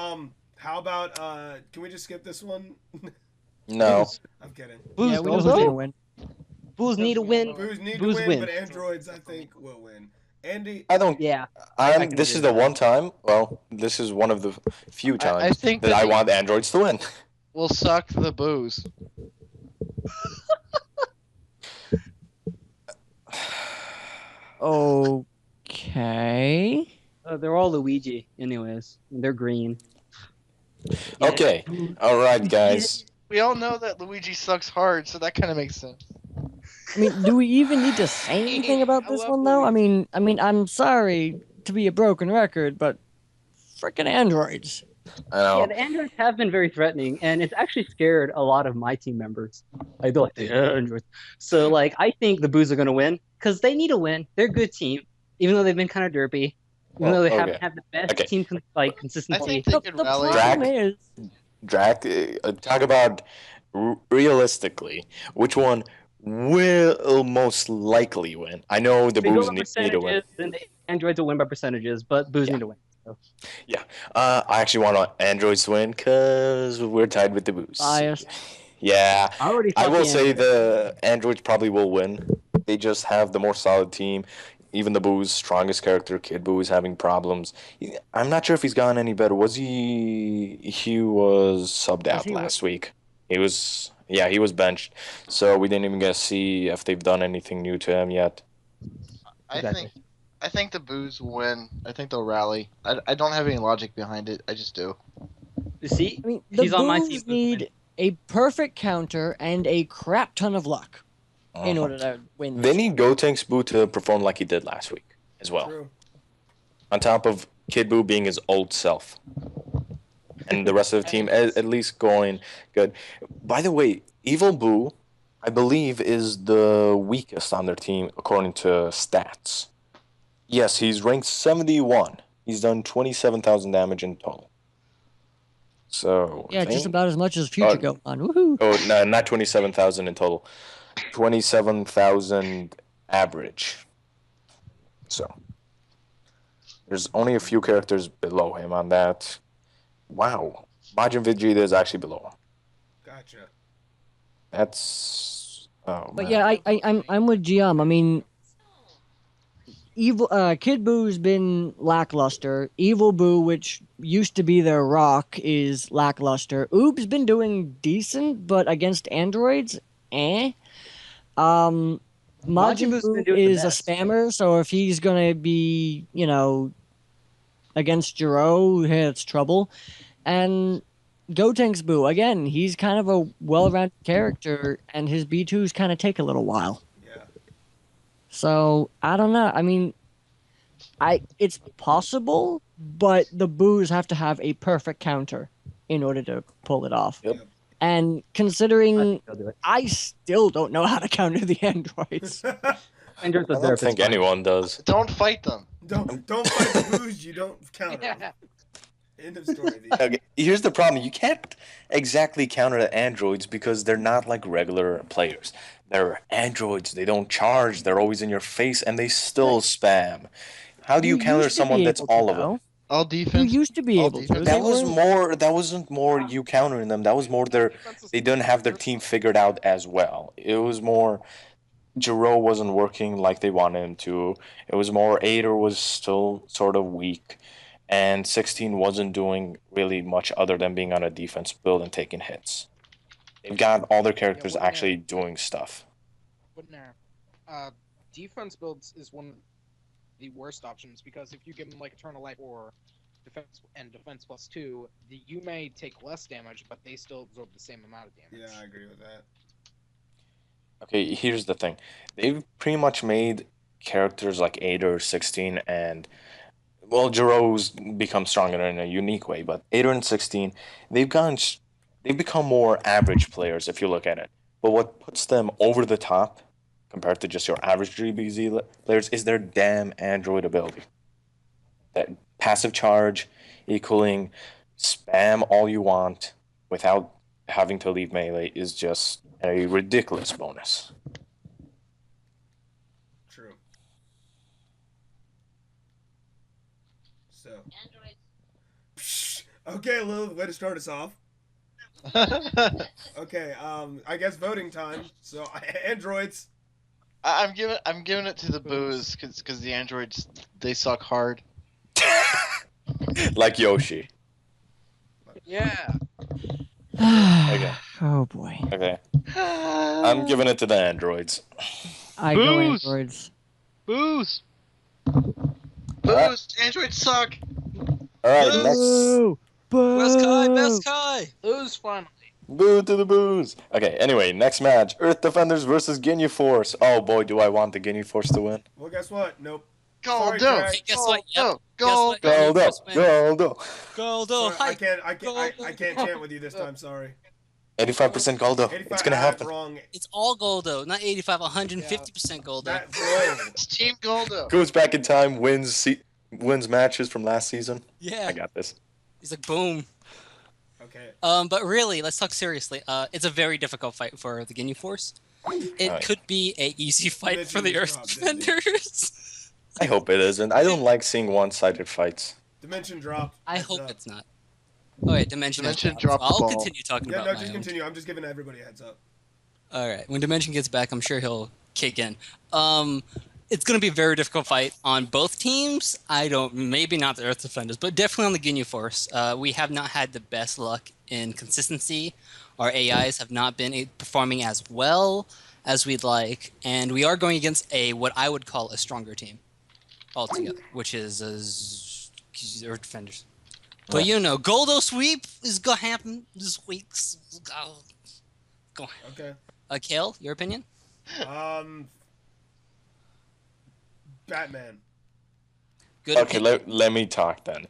how about can we just skip this one? No. I'm kidding. Booze Yeah, we will know who's win. gonna win. Booze need to win. Booze need Booze to win, wins. but androids I think will win. Andy. I don't. Yeah. This is the one time. Well, this is one of the few times I think that that I want androids to win. We'll suck the booze. Okay. They're all Luigi, anyways. They're green. Okay. All right, guys. We all know that Luigi sucks hard, so that kind of makes sense. I mean, do we even need to say anything about I this love one though? Luigi. I mean, I'm sorry to be a broken record, but frickin' androids. I know. Yeah, the androids have been very threatening, and it's actually scared a lot of my team members. I feel like the androids. So, like, I think the Boos are going to win because they need to win. They're a good team, even though they've been kind of derpy. Even though they haven't had the best team consistency. I think they could The rally. problem is, Drac, talk about realistically, which one will most likely win? I know the If they go Boos by need to win. percentages, then the androids will win by percentages, but Boos need to win. I actually want androids to win because we're tied with the Boos. Biased. Yeah, I already I thought will the say Androids. the androids probably will win. They just have the more solid team. Even the Boo's strongest character, Kid Boo, is having problems. I'm not sure if he's gotten any better. Was he? He was subbed out he last week. He was. Yeah, he was benched. So we didn't even get to see if they've done anything new to him yet. Exactly. I think the Boos will win. I think they'll rally. I don't have any logic behind it. I just do. You see, I mean, the he's on my team. Bulls need a perfect counter and a crap ton of luck in order to win. They need Gotenks Boo to perform like he did last week as well. True. On top of Kid Boo being his old self. And the rest of the team at least going good. By the way, Evil Boo, I believe, is the weakest on their team according to stats. Yes, he's ranked 71. He's done 27,000 damage in total. So Yeah, just about as much as Future Gohan. Woohoo! Oh no, not 27,000 in total. 27,000 average. So there's only a few characters below him on that. Wow, Majin Vegeta is actually below him. Gotcha. That's But yeah, I'm with Giam. I mean, Kid Boo's been lackluster. Evil Boo, which used to be their rock, is lackluster. Oob's been doing decent, but against androids, eh. Majin Boo's been Buu doing the is a best. spammer, so if he's gonna be, against Jiro, it's trouble. And Gotenks Buu, again, he's kind of a well-rounded character, and his B2s kind of take a little while. Yeah. So, I don't know. I mean, it's possible, but the Boos have to have a perfect counter in order to pull it off. Yep. And I considering think they'll do it. I still don't know how to counter the androids. Androids I are there. don't think anyone does. Don't fight them. Don't fight the Boos. You don't counter. Yeah. End of story. Okay, here's the problem. You can't exactly counter the androids because they're not like regular players. They're androids. They don't charge. They're always in your face, and they still spam. How do you counter used to be someone that's able to, all of though. them? All You defense. used to be All able to. defense. They That was weren't- more. That wasn't more you countering them. That was more they didn't have their team figured out as well. It was more Jiro wasn't working like they wanted him to. It was more Ader was still sort of weak, and 16 wasn't doing really much other than being on a defense build and taking hits. They've got all their characters wouldn't actually doing stuff. Wouldn't there? Defense builds is one of the worst options because if you give them like Eternal Life or defense plus 2, you may take less damage, but they still absorb the same amount of damage. Yeah, I agree with that. Okay, here's the thing. They've pretty much made characters like Ader, 16, and well, Jiro's become stronger in a unique way, but Ader and 16, they've become more average players if you look at it. But what puts them over the top compared to just your average DBZ players is their damn android ability. That passive charge equaling spam all you want without having to leave melee is just a ridiculous bonus. True. So. Androids. Psh, okay, Lil, way to start us off. Okay, I guess voting time. So androids. I'm giving it to the Boos because the androids they suck hard. Like Yoshi. Yeah. Okay. Oh boy. Okay. I'm giving it to the androids. I go Boos! androids. Boos. Boos. Androids suck. Alright, next. Boo! Boo! Best Kai, best Kai. Lose finally. Boo to the boos. Okay, anyway, next match. Earth Defenders versus Ginyu Force. Oh boy, do I want the Ginyu Force to win. Well, guess what? Nope. Goldo. Jack. Hey, guess what? Yep. Goldo. Guess what? Goldo. Goldo. Sorry, Hi. I can't chant with you this time. Sorry. 85% Goldo. 85. It's gonna happen. Wrong. It's all Goldo, not 85, 150% Goldo. That bro. It's Team Goldo. Goes back in time, wins matches from last season. Yeah. I got this. He's like, boom. Okay. But really, let's talk seriously. It's a very difficult fight for the Ginyu Force. It Right. could be a easy fight for the Literally Earth dropped, didn't he? Defenders. I hope it isn't. I don't like seeing one-sided fights. Dimension drop. I Heads hope up. it's not. Oh wait, Dimension. Dimension has dropped the I'll ball. continue talking Yeah, about no, my just own. continue. I'm just giving everybody a heads up. All right, when Dimension gets back, I'm sure he'll kick in. It's going to be a very difficult fight on both teams. Maybe not the Earth Defenders, but definitely on the Ginyu Force. We have not had the best luck in consistency. Our AIs have not been performing as well as we'd like, and we are going against what I would call a stronger team altogether, which is Earth Defenders. But Goldo sweep is going to happen this week. Go. Okay. Kale, your opinion? Batman. Good Okay, opinion. let me talk then.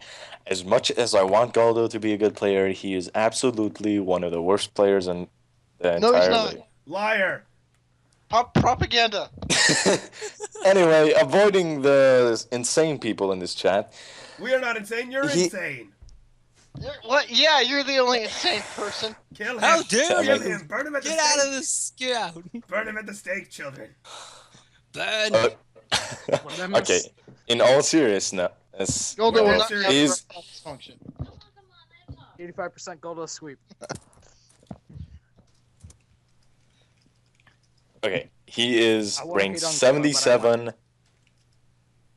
As much as I want Goldo to be a good player, he is absolutely one of the worst players in the No, he's entire not. league. Liar. Propaganda. Anyway, avoiding the insane people in this chat. We are not insane. You're insane. What? Yeah, you're the only insane person. Kill him. How dare Kill you! him. Burn him at the Get stake. out of this! Get out! Burn him at the stake, children. Burn! Okay, in all seriousness, Goldo will not he's have function. 85% Goldo sweep. okay. He is I wanna ranked hate on Goldo, but I 77.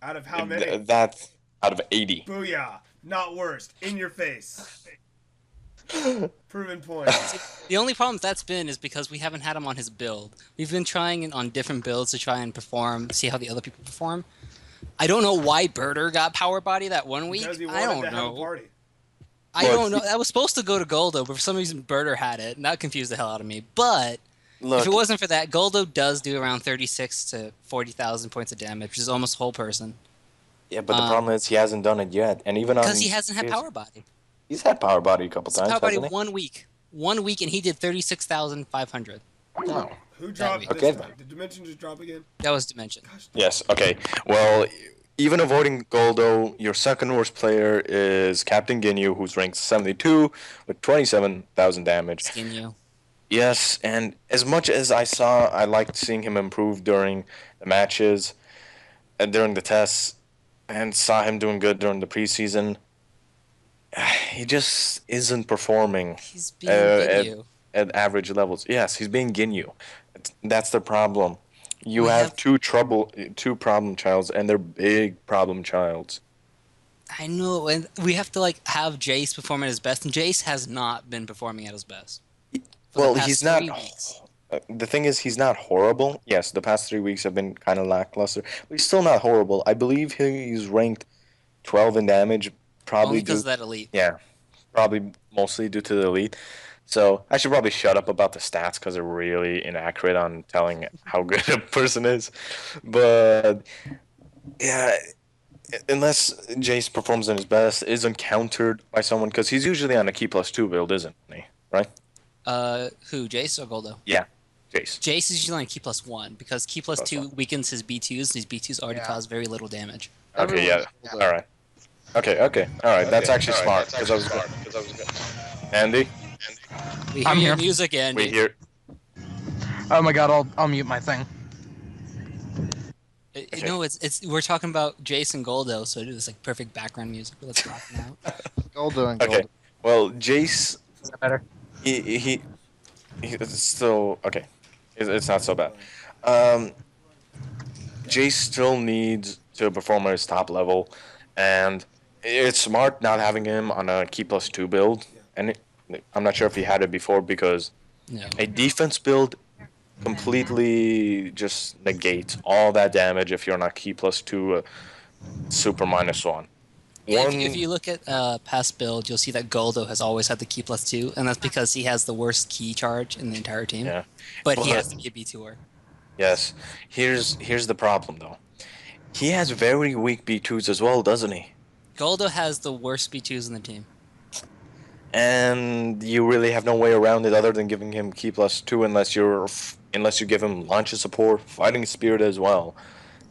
Out of how many? That's out of 80. Booyah. Not worst. In your face. Proven point. The only problem that's been is because we haven't had him on his build. We've been trying on different builds to try and see how the other people perform. I don't know why Birder got Power Body that one week. Because he I wanted don't to have a know. party. I don't know. That was supposed to go to Goldo, but for some reason Birder had it, and that confused the hell out of me. But Look, if it wasn't for that, Goldo does do around 36 to 40,000 points of damage, which is almost a whole person. yeah, but the problem is he hasn't done it yet, and even on Because he hasn't had Power Body. He's had Power Body a couple times, Power Body hasn't he? 1 week. 1 week, and he did 36,500. No. Who dropped week. this Okay, time? Did Dimension just drop again? That was Dimension. Yes. Okay. Well, even avoiding Goldo, your second worst player is Captain Ginyu, who's ranked 72 with 27,000 damage. Skin you. Yes, and as much as I liked seeing him improve during the matches and during the tests, and saw him doing good during the preseason. He just isn't performing He's being Ginyu. at average levels. Yes, he's being Ginyu. That's the problem. You We have have- two problem childs, and they're big problem childs. I know, and we have to have Jace perform at his best, and Jace has not been performing at his best. for the Well, past he's not. 3 weeks. The thing is, he's not horrible. Yes, the past 3 weeks have been kind of lackluster, but he's still not horrible. I believe he's ranked 12 in damage, probably Only because due, of that elite. yeah, probably mostly due to the elite. So I should probably shut up about the stats because they're really inaccurate on telling how good a person is. But yeah, unless Jace performs at his best, isn't countered by someone, because he's usually on a key +2 build, isn't he? Right? Who, Jace or Goldo? Yeah, Jace. Jace is usually on key +1 because key +2 weakens his B2s, and his B2s already cause very little damage. Okay, yeah. All right. Okay. All right. That's actually smart because I was good. Andy, We hear I'm your here. music, Andy. we hear. Oh my god, I'll mute my thing. No, it's we're talking about Jace and Goldo, so it was perfect background music. Let's rock it out. Goldo and Okay. Goldo. Well, Jace, Is that better? he it's still okay. It's not so bad. Jace still needs to perform at his top level, and it's smart not having him on a key +2 build. And I'm not sure if he had it before, because No. a defense build completely just negates all that damage if you're not key +2 super -1. If you look at past build, you'll see that Goldo has always had the key +2, and that's because he has the worst key charge in the entire team. Yeah. But he But- has to be a B2er. Yes. Here's the problem though. He has very weak B2s as well, doesn't he? Goldo has the worst B2s in the team. And you really have no way around it other than giving him key +2 unless you give him launcher support, fighting spirit as well,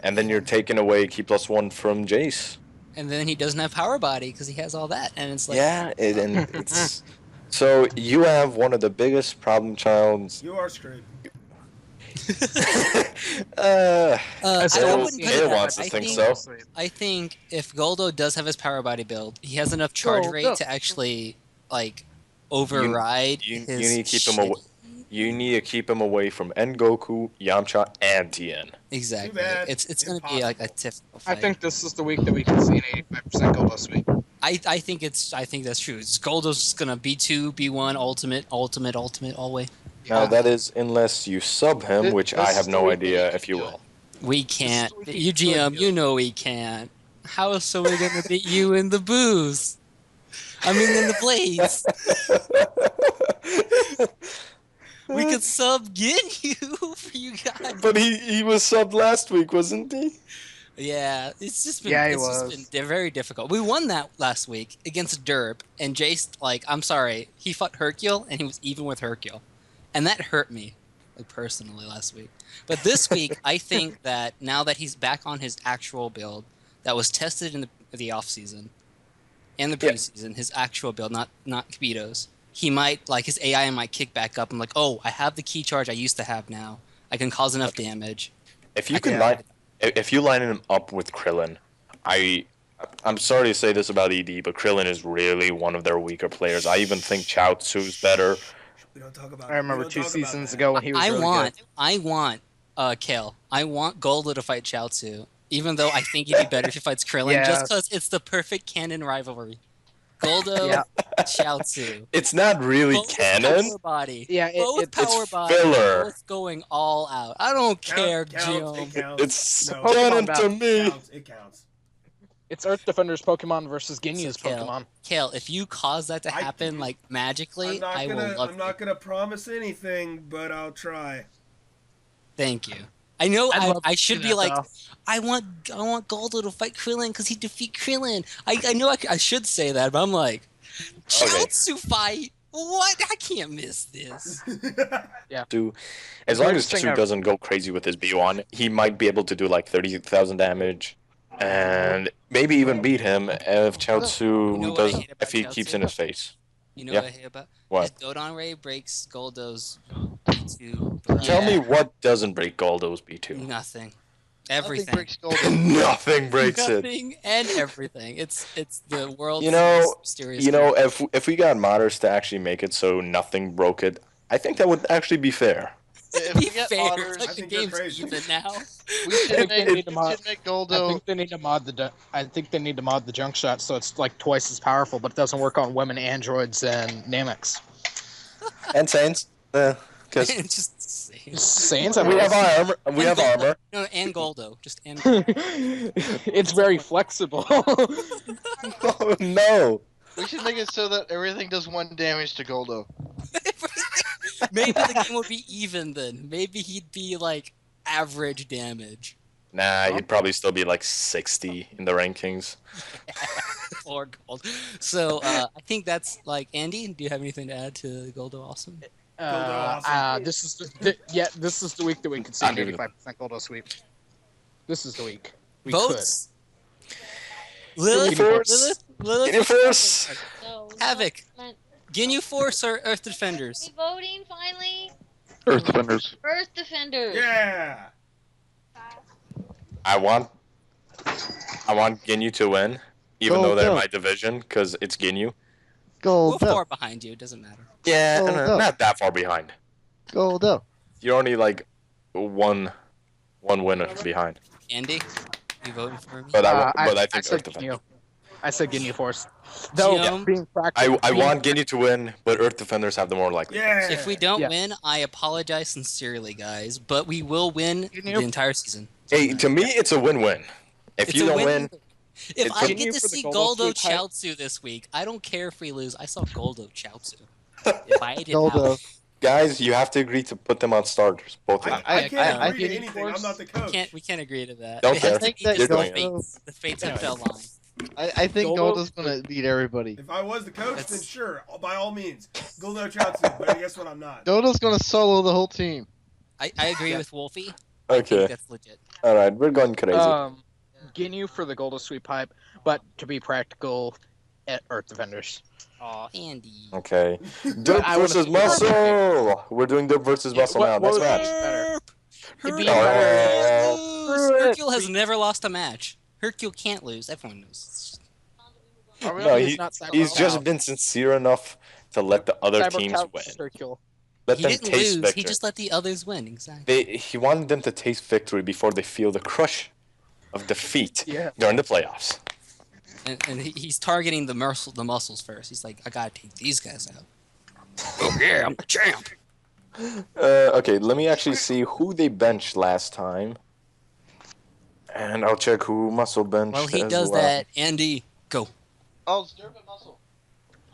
and then you're taking away key +1 from Jace. And then he doesn't have power body because he has all that, and it's like Yeah, and it's so you have one of the biggest problem childs. You are screwed. I still wouldn't put Kale it that wants way. to think so. I think if Goldo does have his power body build, he has enough charge rate Goldo. to actually like override You his. need to keep him away. You need to keep him away from Goku, Yamcha, and Tien. Exactly. Too bad. It's going to be like a typical I fight. think this is the week that we can see an 85% Goldo sweep. I think that's true. Goldo's just gonna B2, B1, ultimate, all way. Now that is unless you sub him, which I have no idea if you will. We can't. You GM, you know we can't. How else are we gonna beat you in the booze? I mean, in the blades. We could sub Ginyu for you guys. But he was subbed last week, wasn't he? Yeah, it's just been very difficult. We won that last week against Derp, and Jace, like, I'm sorry, he fought Hercule, and he was even with Hercule. And that hurt me, like, personally last week. But this week, I think that now that he's back on his actual build that was tested in the off-season and the preseason, his actual build, not Kibito's, he might, like, his AI might kick back up. I'm like, oh, I have the key charge I used to have now. I can cause enough damage. If you line him up with Krillin, I'm sorry to say this about ED, but Krillin is really one of their weaker players. I even think Chaozu's better. We don't talk about. I remember 2 seasons ago when he was really good. I want Kale. I want Goldo to fight Chaozu, even though I think he'd be better if he fights Krillin, just because it's the perfect canon rivalry. Goldo, Chaozu. It's not really Both canon. Power body. Yeah, both power it's body. filler. Both going all out. I don't care, Jim. It counts. It's No, canon Pokemon to me. It counts. It's Earth Defender's Pokemon versus Ginyu's Pokemon. Kale, if you cause that to happen like magically, I will love it. I'm not gonna promise anything, but I'll try. Thank you. I know I should be like, though. I want Goldo to fight Krillin because he'd defeat Krillin. I know I should say that, but I'm like, Chaozu fight? What? I can't miss this. As long as Tsu doesn't go crazy with his B1, he might be able to do like 30,000 damage. And maybe even beat him if Chaozu if he keeps in his face. You know what I hate about? What? His Dodon Ray breaks Goldo's B2. Tell me what doesn't break Goldo's B2. Nothing. Everything. Nothing breaks it. Nothing and everything. It's the world's most mysterious. If we got modders to actually make it so nothing broke it, I think that would actually be fair. If we get fair. modders, It's like the game's even now. we should make I Goldo. think they need to mod the junk shot so it's like twice as powerful, but it doesn't work on women androids and Namex. And Saints. Because just Saiyans we have armor. We have Goldo. armor. No, and Goldo. Just and Goldo. It's very flexible. Oh, no. We should make it so that everything does 1 damage to Goldo. Maybe the game would be even then. Maybe he'd be like average damage. Nah, he'd probably still be like 60 in the rankings. Or gold. So I think that's like Andy. Do you have anything to add to Goldo Awesome? This is the week that we could see an 85% Goldo sweep. This is the week. We Votes. Lilith Force. So, Havoc. Ginyu Force or Earth Defenders? we voting finally? Earth Defenders. Earth Defenders. Yeah. I want Ginyu to win, even though they're my division, because it's Ginyu. We're far behind you. It doesn't matter. Yeah, not that far behind. Goldo. You're only like one winner behind. Andy, you voting for me? But I think said Earth Defenders. Ginyu. I said Ginyu Force. Though being practical, I want Ginyu to win, but Earth Defenders have the more likely. Yeah. If we don't win, I apologize sincerely, guys. But we will win the entire season. Hey, to me, it's a win-win. If you don't win, if I get to for the see Goldo Goldo sweep Chaozu this week, I don't care if we lose. I saw Goldo Chaozu. If I did out. guys, you have to agree to put them on starters, both of them. I can't agree to anything. I'm not the coach. We can't agree to that. Don't It has care. to think be that just Goldo- the fates have fell line. I think Goldo's gonna beat everybody. If I was the coach, then sure, by all means, Goldo Chaozu. But I guess what I'm not. Goldo's gonna solo the whole team. I agree with Wolfie. I Okay. think that's legit. All right, we're going crazy. Ginyu for the Goldo sweep hype, but to be practical, at Earth Defenders. Aw, Andy. Okay. Derp I wanna versus see Muscle. We're doing Derp versus Muscle now. Next match. Better. It'd be Hercule better. can't lose. Screw it. Hercule has never lost a match. Hercule can't lose. Everyone knows. Are we No, on he, not Cyber he's just Cow? been sincere enough to let the other Cyber teams Cow win. Hercule. Let He them didn't taste lose. victory. He just let the others win. Exactly. He wanted them to taste victory before they feel the crush of defeat Yeah. during the playoffs. And he's targeting the muscles first. He's like, I gotta take these guys out. Oh yeah, I'm the champ. Okay, let me actually see who they benched last time. And I'll check who Muscle benched Well, he as does well. that. Andy, go. Oh, it's Derp and Muscle.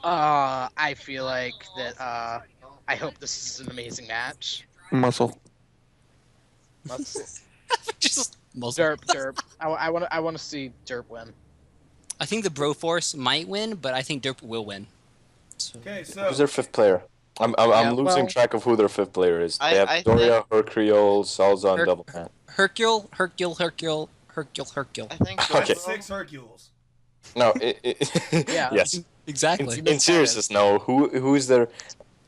I feel like that. I hope this is an amazing match. Muscle. Just muscle. Derp. I want to see Derp win. I think the Broforce might win, but I think Derp will win. So. Okay, so Who's their fifth player? I'm losing track of who their fifth player is. They have I Doria, Hercule, Salza, and Doubleman. Hercule. I think Okay. that's 6 Hercules. No, Yeah. yes. Exactly. In seriousness, no. Who is their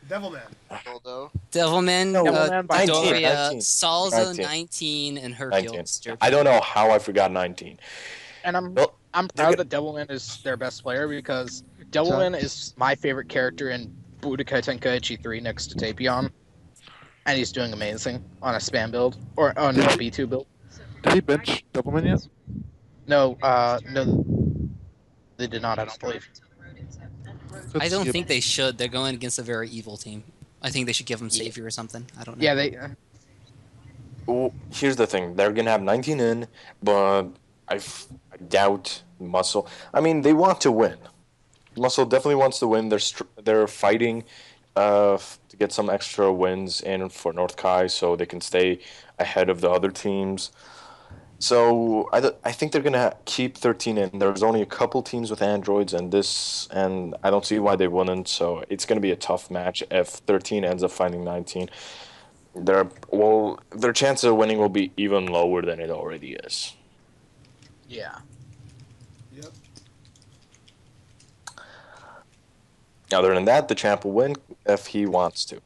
Devilman. Goldo. Devilman, Devilman by 19, Doria, 19, Salza, 19. 19, and Hercule. 19. I don't know how I forgot 19. And I'm Well, proud that Devilman is their best player because Devilman is my favorite character in Budokai Tenkaichi 3 next to Tapion. And he's doing amazing on a spam build. Or no, a B2 build. Did he bench Doubleman yet? No, they did not, I don't believe. I don't think they should. They're going against a very evil team. I think they should give him Savior or something. I don't know. Yeah, they. Well, here's the thing. They're going to have 19 in, but I doubt Muscle. I mean, they want to win. Muscle definitely wants to win. They're fighting to get some extra wins in for North Kai so they can stay ahead of the other teams. So I think they're gonna keep 13 in. There's only a couple teams with androids, and I don't see why they wouldn't. So it's gonna be a tough match if 13 ends up finding 19. Their chances of winning will be even lower than it already is. Yeah. Yep. Other than that, the champ will win if he wants to.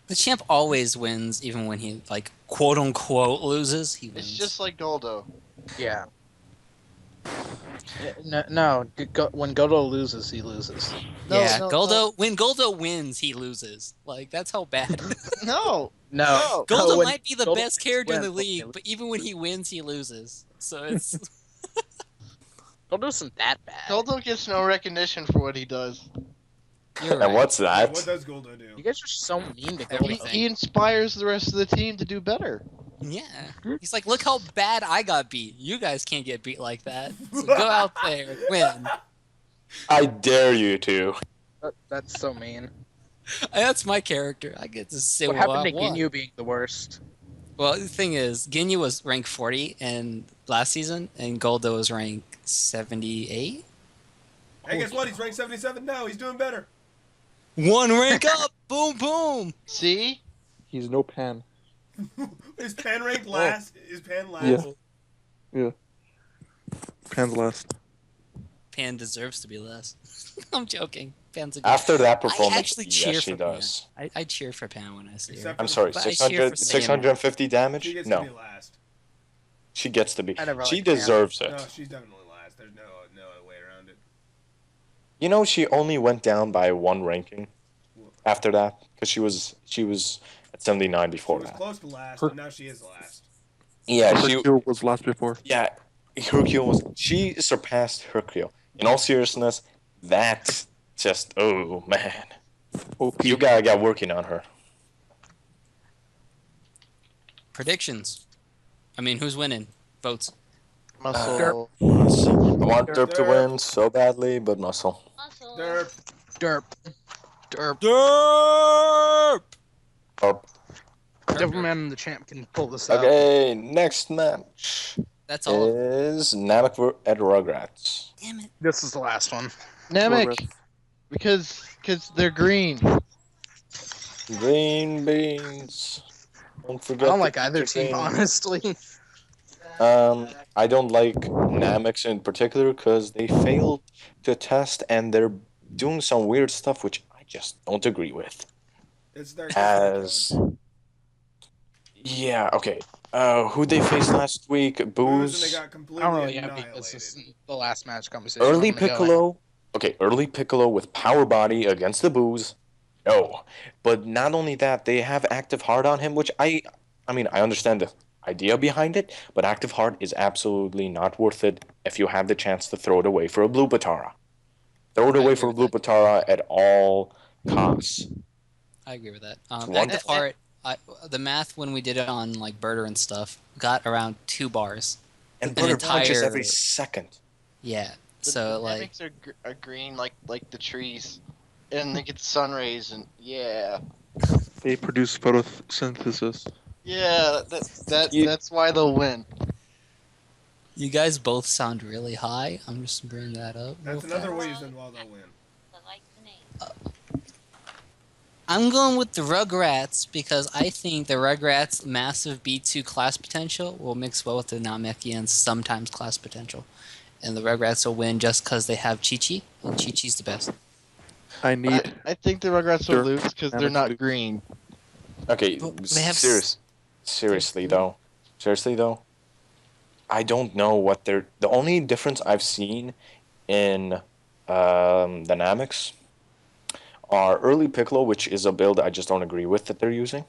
The champ always wins, even when he, like, quote unquote loses. He wins. It's just like Goldo. Yeah. No, when Goldo loses, he loses. When Goldo wins, he loses. Like, that's how bad. No. Goldo when might be the Goldo best character in the wins, league, but even when he wins, he loses. So it's. Goldo isn't that bad. Goldo gets no recognition for what he does. You're And right. what's that? What does Goldo do? You guys are so mean to Everything. Goldo. He inspires the rest of the team to do better. Yeah. He's like, look how bad I got beat. You guys can't get beat like that. So go out there, win. I dare you to. That's so mean. That's my character. I get to say What what happened I to want. Ginyu being the worst? Well, the thing is, Ginyu was ranked 40 in last season, and Goldo was ranked 78. Hey, guess what? He's ranked 77 now. He's doing better. One rank up! Boom, boom! See? He's no Pan. Is Pan ranked last? Is Pan last? Yeah. Yeah. Pan's last. Pan deserves to be less. I'm joking. Pan's a good. After that I performance, actually cheer yes, for she does. Pan. I cheer for Pan when I see her. Except I'm sorry, But I cheer for 650 damage? She gets No, to be last. she gets to be. I never She liked Pan. deserves it. No, she's definitely last. There's no way around it. You know, she only went down by one ranking after that because she was at 79 She before was that. close to last, but now she is last. Yeah, Hercule was last before. she surpassed Hercule. In all seriousness, that's just, oh man, OP. you gotta get working on her. Predictions. I mean, who's winning? Votes. Muscle. I want Derp to Derp. win so badly, but Muscle. Muscle. Derp. Derp. Derp! Oh, Devilman the champ can pull this out. okay, next match That's all. is Namek at Rugrats. Damn it. This is the last one. Namek. Because they're green. Green beans. Don't I forget. don't the like either team, green. honestly. I don't like Namex in particular because they failed to test and they're doing some weird stuff which I just don't agree with. It's their As Yeah, okay. Who they faced last week? Booze, and they Booze. got I completely don't really have annihilated. because this is the last match conversation. Early I'm gonna go Piccolo. Okay, early Piccolo with Power Body against the Booze. No. But not only that, they have Active Heart on him, which I mean, I understand the idea behind it, but Active Heart is absolutely not worth it if you have the chance to throw it away for a Blue Batara. Throw it I away agree for a with Blue that. Batara at all costs. I agree with that. one- Active Heart, the math when we did it on like Birder and stuff got around 2 bars. And An Birder punches every entire- second. Yeah. The So like, dynamics are green like the trees, and they get sun rays, and yeah, They produce photosynthesis. yeah. You- That's why they'll win. you guys both sound really high. I'm just bringing that up. That's real another fast. reason why they'll win. I like the name. I'm going with the Rugrats because I think the Rugrats' massive B2 class potential will mix well with the Namekians' sometimes class potential. And the Rugrats will win just because they have Chi-Chi, and Chi-Chi's the best. I need. I think the Rugrats will Dirt lose because they're damage not loop. green. Okay, But they have seriously though, I don't know what they're. The only difference I've seen in dynamics are early Piccolo, which is a build I just don't agree with that they're using,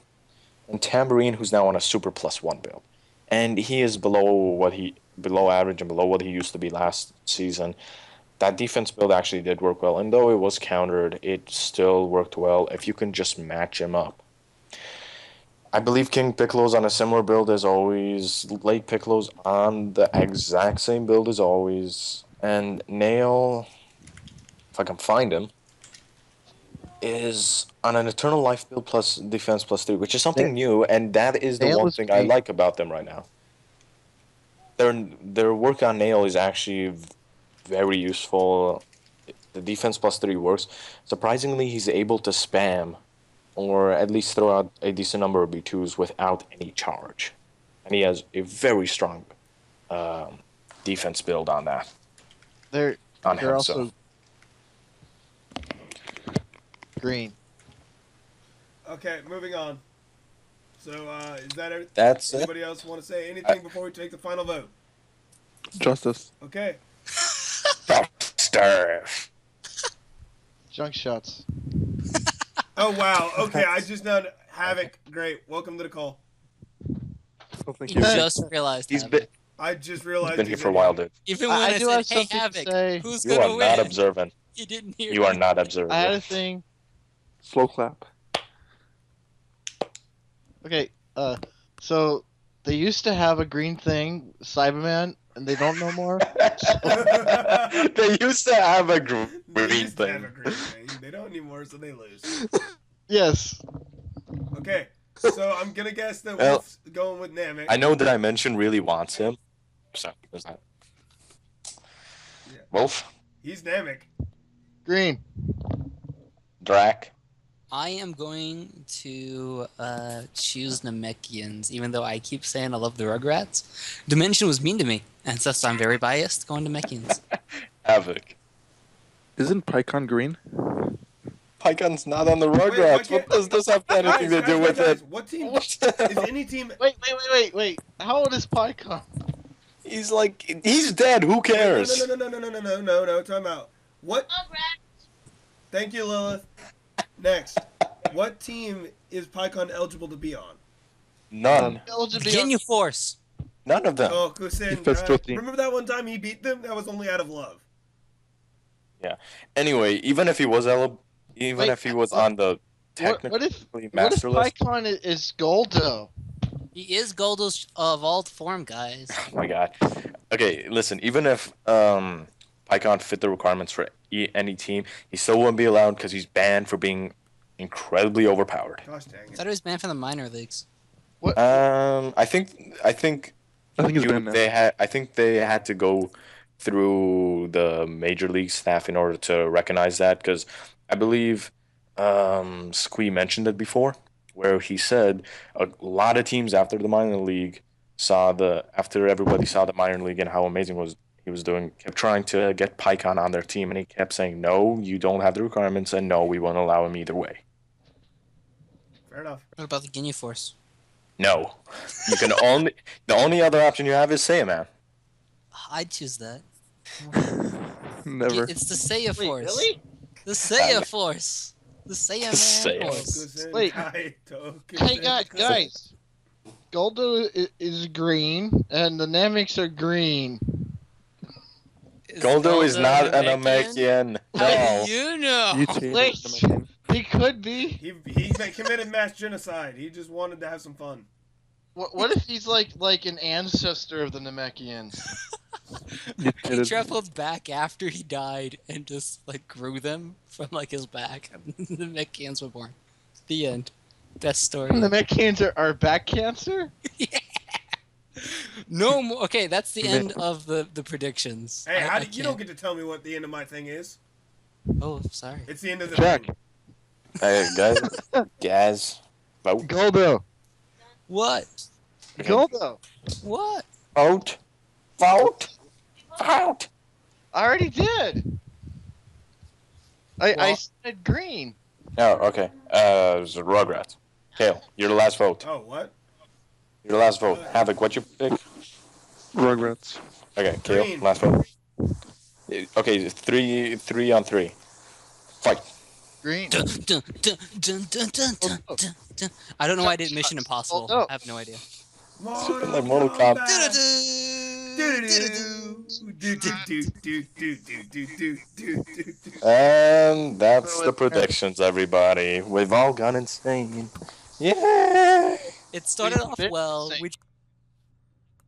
and Tambourine, who's now on a Super +1 build, and he is below average and below what he used to be last season. That defense build actually did work well, and though it was countered, it still worked well if you can just match him up. I believe King Piccolo's on a similar build as always. Late Piccolo's on the exact same build as always. And Nail, if I can find him, is on an Eternal Life build plus defense +3, which is something new, and that is the Nail one is thing I great. like about them right now. Their work on Nail is actually very useful. The defense +3 works. Surprisingly, he's able to spam or at least throw out a decent number of B2s without any charge. And he has a very strong defense build on that. They're On they're him, also so. green. Okay, moving on. So, is that it? That's it. Anybody else want to say anything before we take the final vote? Justice. Okay. Stir. Junk shots. Oh, wow. Okay, I just done Havoc. Great. Welcome to the call. Oh, thank You you. just realized He's that. been, I just he's realized been here he's for a in while, here. dude. Even when I I, do have said, "Hey something to Havoc, say. who's You gonna are win?" not observant. You didn't hear. You are me. not observant. I had a thing. Slow clap. Okay, so they used to have a green thing, Cyberman, and they don't no more. They used to have a They green used to have a thing. green thing. They don't anymore, so they lose. Yes. Okay, so I'm gonna guess that Well, Wolf's going with Namek. I know that I mentioned really wants him. So, there's that. Yeah. Wolf, He's Namek. Green. Drac. I am going to choose Namekians, even though I keep saying I love the Rugrats. Dimension was mean to me, and thus I'm very biased going to Namekians. Havoc. Isn't PyCon green? PyCon's not on the why Rugrats. can't- What does this have anything to do with it? What team? What? Is any team? Wait. How old is PyCon? He's like, he's dead. Who cares? No. Time out. What? Rugrats. Thank you, Lilith. Next. What team is PyCon eligible to be on? None. Ginyu Force. None of them. Oh, Kusin. Infesto team. Remember that one time he beat them? That was only out of love. Anyway, even if he was on the technically What if master list. PyCon is Goldo? He is Goldo's evolved form, guys. Oh my god. Okay, listen. Even if PyCon fit the requirements for any team, he still wouldn't be allowed because he's banned for being incredibly overpowered. Gosh dang I it. thought he was banned from the minor leagues. I think I think it's been I think they had to go through the major league staff in order to recognize that, because I believe Squee mentioned it before, where he said a lot of teams after the minor league after everybody saw the minor league and how amazing he was doing, kept trying to get PyCon on their team, and he kept saying, no, you don't have the requirements, and no, we won't allow him either way. Fair enough. What about the Ginyu Force? No. You can only the only other option you have is Saiyaman. I'd choose that. Never. It's the Saiya Wait, Force. really? The Saiya Force. The Saiya Man Saiya. Force. Wait. Hey, guys. Goldo is green, and the Namex are green. Goldo is not an Namekian? Namekian. How No. do you know? You changed Wait. it to Namekian. He could be. He committed mass genocide. He just wanted to have some fun. What if he's like an ancestor of the Namekians? You He did it. traveled back after he died and just like grew them from like his back. The Namekians were born. The end. Best story. The Namekians are back cancer? No more. Okay, that's the end of the predictions. Hey, I you don't get to tell me what the end of my thing is. Oh, sorry. It's the end of the Jack. thing. Hey, guys. Vote. Goldo. What? Goldo. What? Vote. Vote. Vote. I already did. I Well- said green. Oh, okay. It's Rugrats. Kale, you're the last vote. Oh, what? You're the last vote. Havoc, what's your pick? Rugrats. Okay, Kale, Green. last vote. Okay, 3 on 3. Fight. Green. Dun, dun, dun, dun, dun, dun, dun, dun, dun. I don't know why I did Mission Impossible. Oh, no. I have no idea. Like Mortal Kombat. And that's the predictions, everybody. We've all gone insane. Yeah. It started off well. We